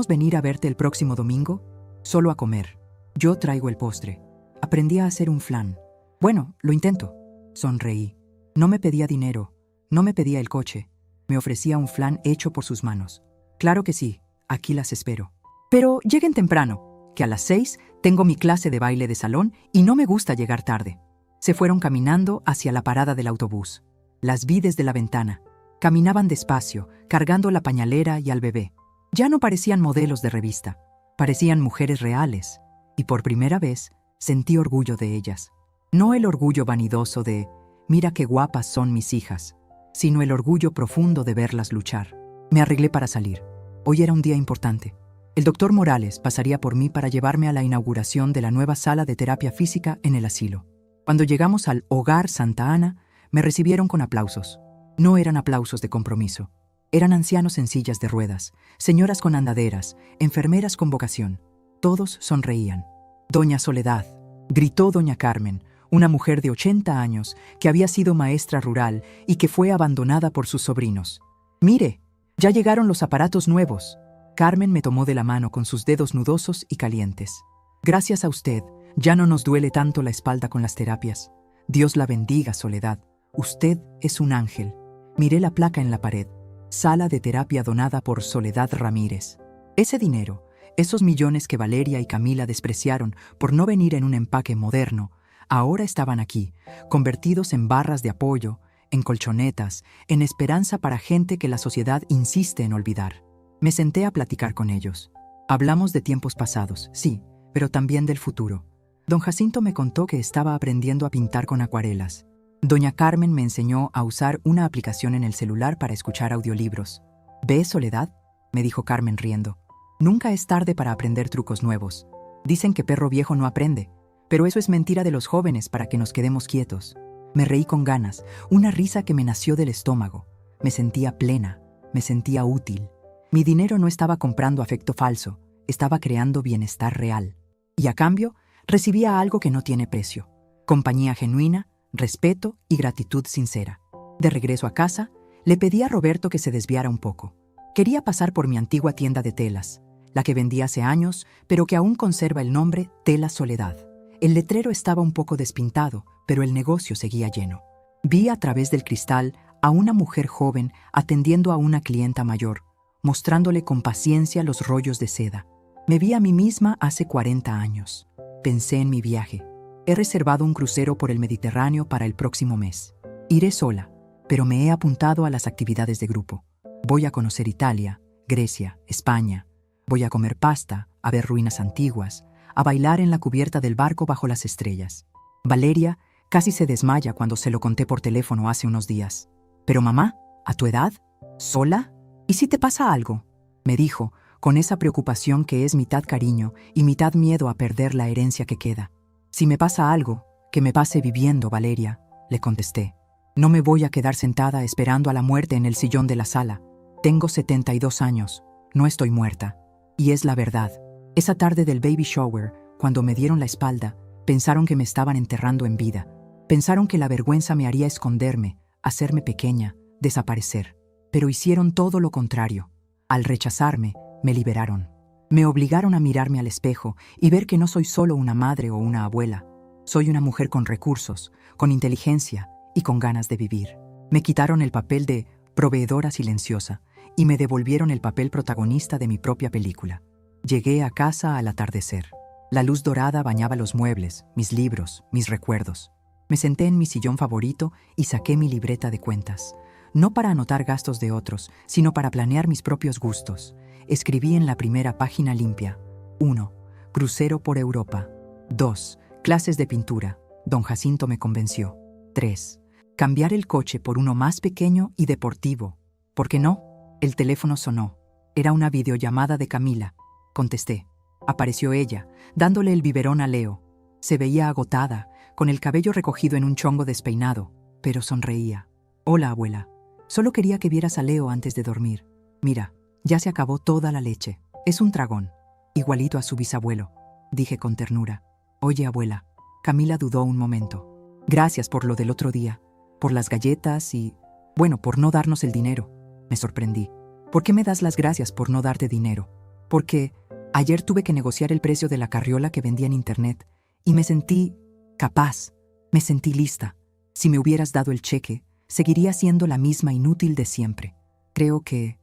venir a verte el próximo domingo? Solo a comer. Yo traigo el postre. Aprendí a hacer un flan. Bueno, lo intento. Sonreí. No me pedía dinero. No me pedía el coche. Me ofrecía un flan hecho por sus manos. Claro que sí. Aquí las espero. Pero lleguen temprano, que a las 6 tengo mi clase de baile de salón y no me gusta llegar tarde. Se fueron caminando hacia la parada del autobús. Las vi desde la ventana. Caminaban despacio, cargando la pañalera y al bebé. Ya no parecían modelos de revista. Parecían mujeres reales. Y por primera vez sentí orgullo de ellas. No el orgullo vanidoso de «mira qué guapas son mis hijas», sino el orgullo profundo de verlas luchar. Me arreglé para salir. Hoy era un día importante. El doctor Morales pasaría por mí para llevarme a la inauguración de la nueva sala de terapia física en el asilo. Cuando llegamos al Hogar Santa Ana, me recibieron con aplausos. No eran aplausos de compromiso. Eran ancianos en sillas de ruedas, señoras con andaderas, enfermeras con vocación. Todos sonreían. «Doña Soledad», gritó doña Carmen, una mujer de 80 años que había sido maestra rural y que fue abandonada por sus sobrinos. «Mire, ya llegaron los aparatos nuevos». Carmen me tomó de la mano con sus dedos nudosos y calientes. «Gracias a usted, ya no nos duele tanto la espalda con las terapias. Dios la bendiga, Soledad. Usted es un ángel». Miré la placa en la pared. Sala de terapia donada por Soledad Ramírez. Ese dinero, esos millones que Valeria y Camila despreciaron por no venir en un empaque moderno, ahora estaban aquí, convertidos en barras de apoyo, en colchonetas, en esperanza para gente que la sociedad insiste en olvidar. Me senté a platicar con ellos. Hablamos de tiempos pasados, sí, pero también del futuro. Don Jacinto me contó que estaba aprendiendo a pintar con acuarelas. Doña Carmen me enseñó a usar una aplicación en el celular para escuchar audiolibros. ¿Ves, Soledad?, me dijo Carmen riendo. Nunca es tarde para aprender trucos nuevos. Dicen que perro viejo no aprende, pero eso es mentira de los jóvenes para que nos quedemos quietos. Me reí con ganas, una risa que me nació del estómago. Me sentía plena, me sentía útil. Mi dinero no estaba comprando afecto falso, estaba creando bienestar real. Y a cambio, recibía algo que no tiene precio. Compañía genuina, respeto y gratitud sincera. De regreso a casa, le pedí a Roberto que se desviara un poco. Quería pasar por mi antigua tienda de telas, la que vendí hace años, pero que aún conserva el nombre Tela Soledad. El letrero estaba un poco despintado, pero el negocio seguía lleno. Vi a través del cristal a una mujer joven atendiendo a una clienta mayor, mostrándole con paciencia los rollos de seda. Me vi a mí misma hace 40 años. Pensé en mi viaje. He reservado un crucero por el Mediterráneo para el próximo mes. Iré sola, pero me he apuntado a las actividades de grupo. Voy a conocer Italia, Grecia, España. Voy a comer pasta, a ver ruinas antiguas, a bailar en la cubierta del barco bajo las estrellas. Valeria, Casi se desmaya cuando se lo conté por teléfono hace unos días. «Pero mamá, ¿a tu edad? ¿Sola? ¿Y si te pasa algo?», me dijo, con esa preocupación que es mitad cariño y mitad miedo a perder la herencia que queda. «Si me pasa algo, que me pase viviendo, Valeria», le contesté. «No me voy a quedar sentada esperando a la muerte en el sillón de la sala. Tengo 72 años, no estoy muerta. Y es la verdad. Esa tarde del baby shower, cuando me dieron la espalda, pensaron que me estaban enterrando en vida. Pensaron que la vergüenza me haría esconderme, hacerme pequeña, desaparecer. Pero hicieron todo lo contrario. Al rechazarme, me liberaron. Me obligaron a mirarme al espejo y ver que no soy solo una madre o una abuela. Soy una mujer con recursos, con inteligencia y con ganas de vivir. Me quitaron el papel de proveedora silenciosa y me devolvieron el papel protagonista de mi propia película. Llegué a casa al atardecer. La luz dorada bañaba los muebles, mis libros, mis recuerdos. Me senté en mi sillón favorito y saqué mi libreta de cuentas. No para anotar gastos de otros, sino para planear mis propios gustos. Escribí en la primera página limpia: 1. Crucero por Europa. 2. Clases de pintura. Don Jacinto me convenció. 3. Cambiar el coche por uno más pequeño y deportivo. ¿Por qué no? El teléfono sonó. Era una videollamada de Camila. Contesté. Apareció ella, dándole el biberón a Leo. Se veía agotada, con el cabello recogido en un chongo despeinado, pero sonreía. «Hola, abuela. Solo quería que vieras a Leo antes de dormir. Mira, ya se acabó toda la leche. Es un tragón, igualito a su bisabuelo», dije con ternura. «Oye, abuela». Camila dudó un momento. «Gracias por lo del otro día, por las galletas y, bueno, por no darnos el dinero». Me sorprendí. «¿Por qué me das las gracias por no darte dinero?» «Porque ayer tuve que negociar el precio de la carriola que vendía en internet y me sentí capaz, me sentí lista. Si me hubieras dado el cheque, seguiría siendo la misma inútil de siempre. Creo que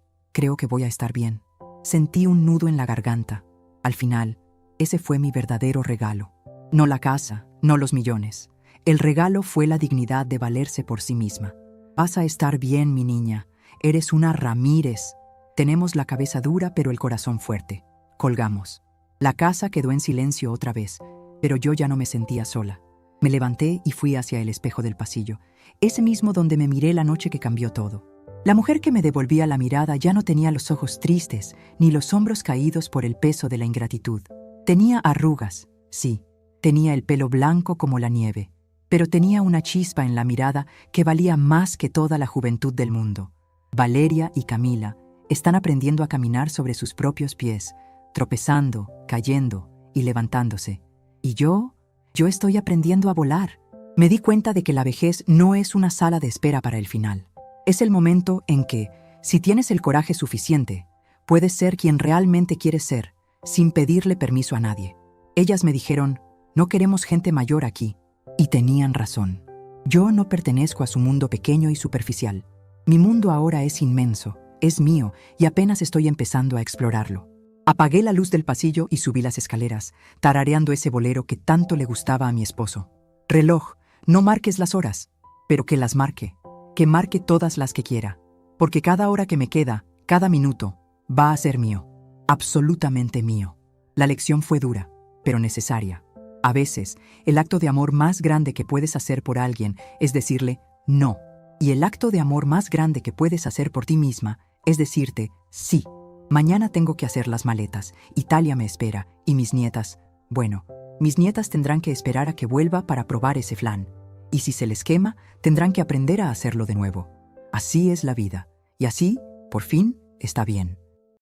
voy a estar bien». Sentí un nudo en la garganta. Al final, ese fue mi verdadero regalo. No la casa, no los millones. El regalo fue la dignidad de valerse por sí misma. «Vas a estar bien, mi niña. Eres una Ramírez. Tenemos la cabeza dura pero el corazón fuerte». Colgamos. La casa quedó en silencio otra vez, pero yo ya no me sentía sola. Me levanté y fui hacia el espejo del pasillo, ese mismo donde me miré la noche que cambió todo. La mujer que me devolvía la mirada ya no tenía los ojos tristes ni los hombros caídos por el peso de la ingratitud. Tenía arrugas, sí, tenía el pelo blanco como la nieve, pero tenía una chispa en la mirada que valía más que toda la juventud del mundo. Valeria y Camila están aprendiendo a caminar sobre sus propios pies, tropezando, cayendo y levantándose. Y yo estoy aprendiendo a volar. Me di cuenta de que la vejez no es una sala de espera para el final. Es el momento en que, si tienes el coraje suficiente, puedes ser quien realmente quieres ser, sin pedirle permiso a nadie. Ellas me dijeron: «No queremos gente mayor aquí». Y tenían razón. Yo no pertenezco a su mundo pequeño y superficial. Mi mundo ahora es inmenso, es mío y apenas estoy empezando a explorarlo. Apagué la luz del pasillo y subí las escaleras, tarareando ese bolero que tanto le gustaba a mi esposo. «Reloj, no marques las horas, pero que las marque, que marque todas las que quiera, porque cada hora que me queda, cada minuto, va a ser mío, absolutamente mío». La lección fue dura, pero necesaria. A veces, el acto de amor más grande que puedes hacer por alguien es decirle no, y el acto de amor más grande que puedes hacer por ti misma es decirte sí. Mañana tengo que hacer las maletas, Italia me espera, y mis nietas, bueno, mis nietas tendrán que esperar a que vuelva para probar ese flan, y si se les quema, tendrán que aprender a hacerlo de nuevo. Así es la vida, y así, por fin, está bien.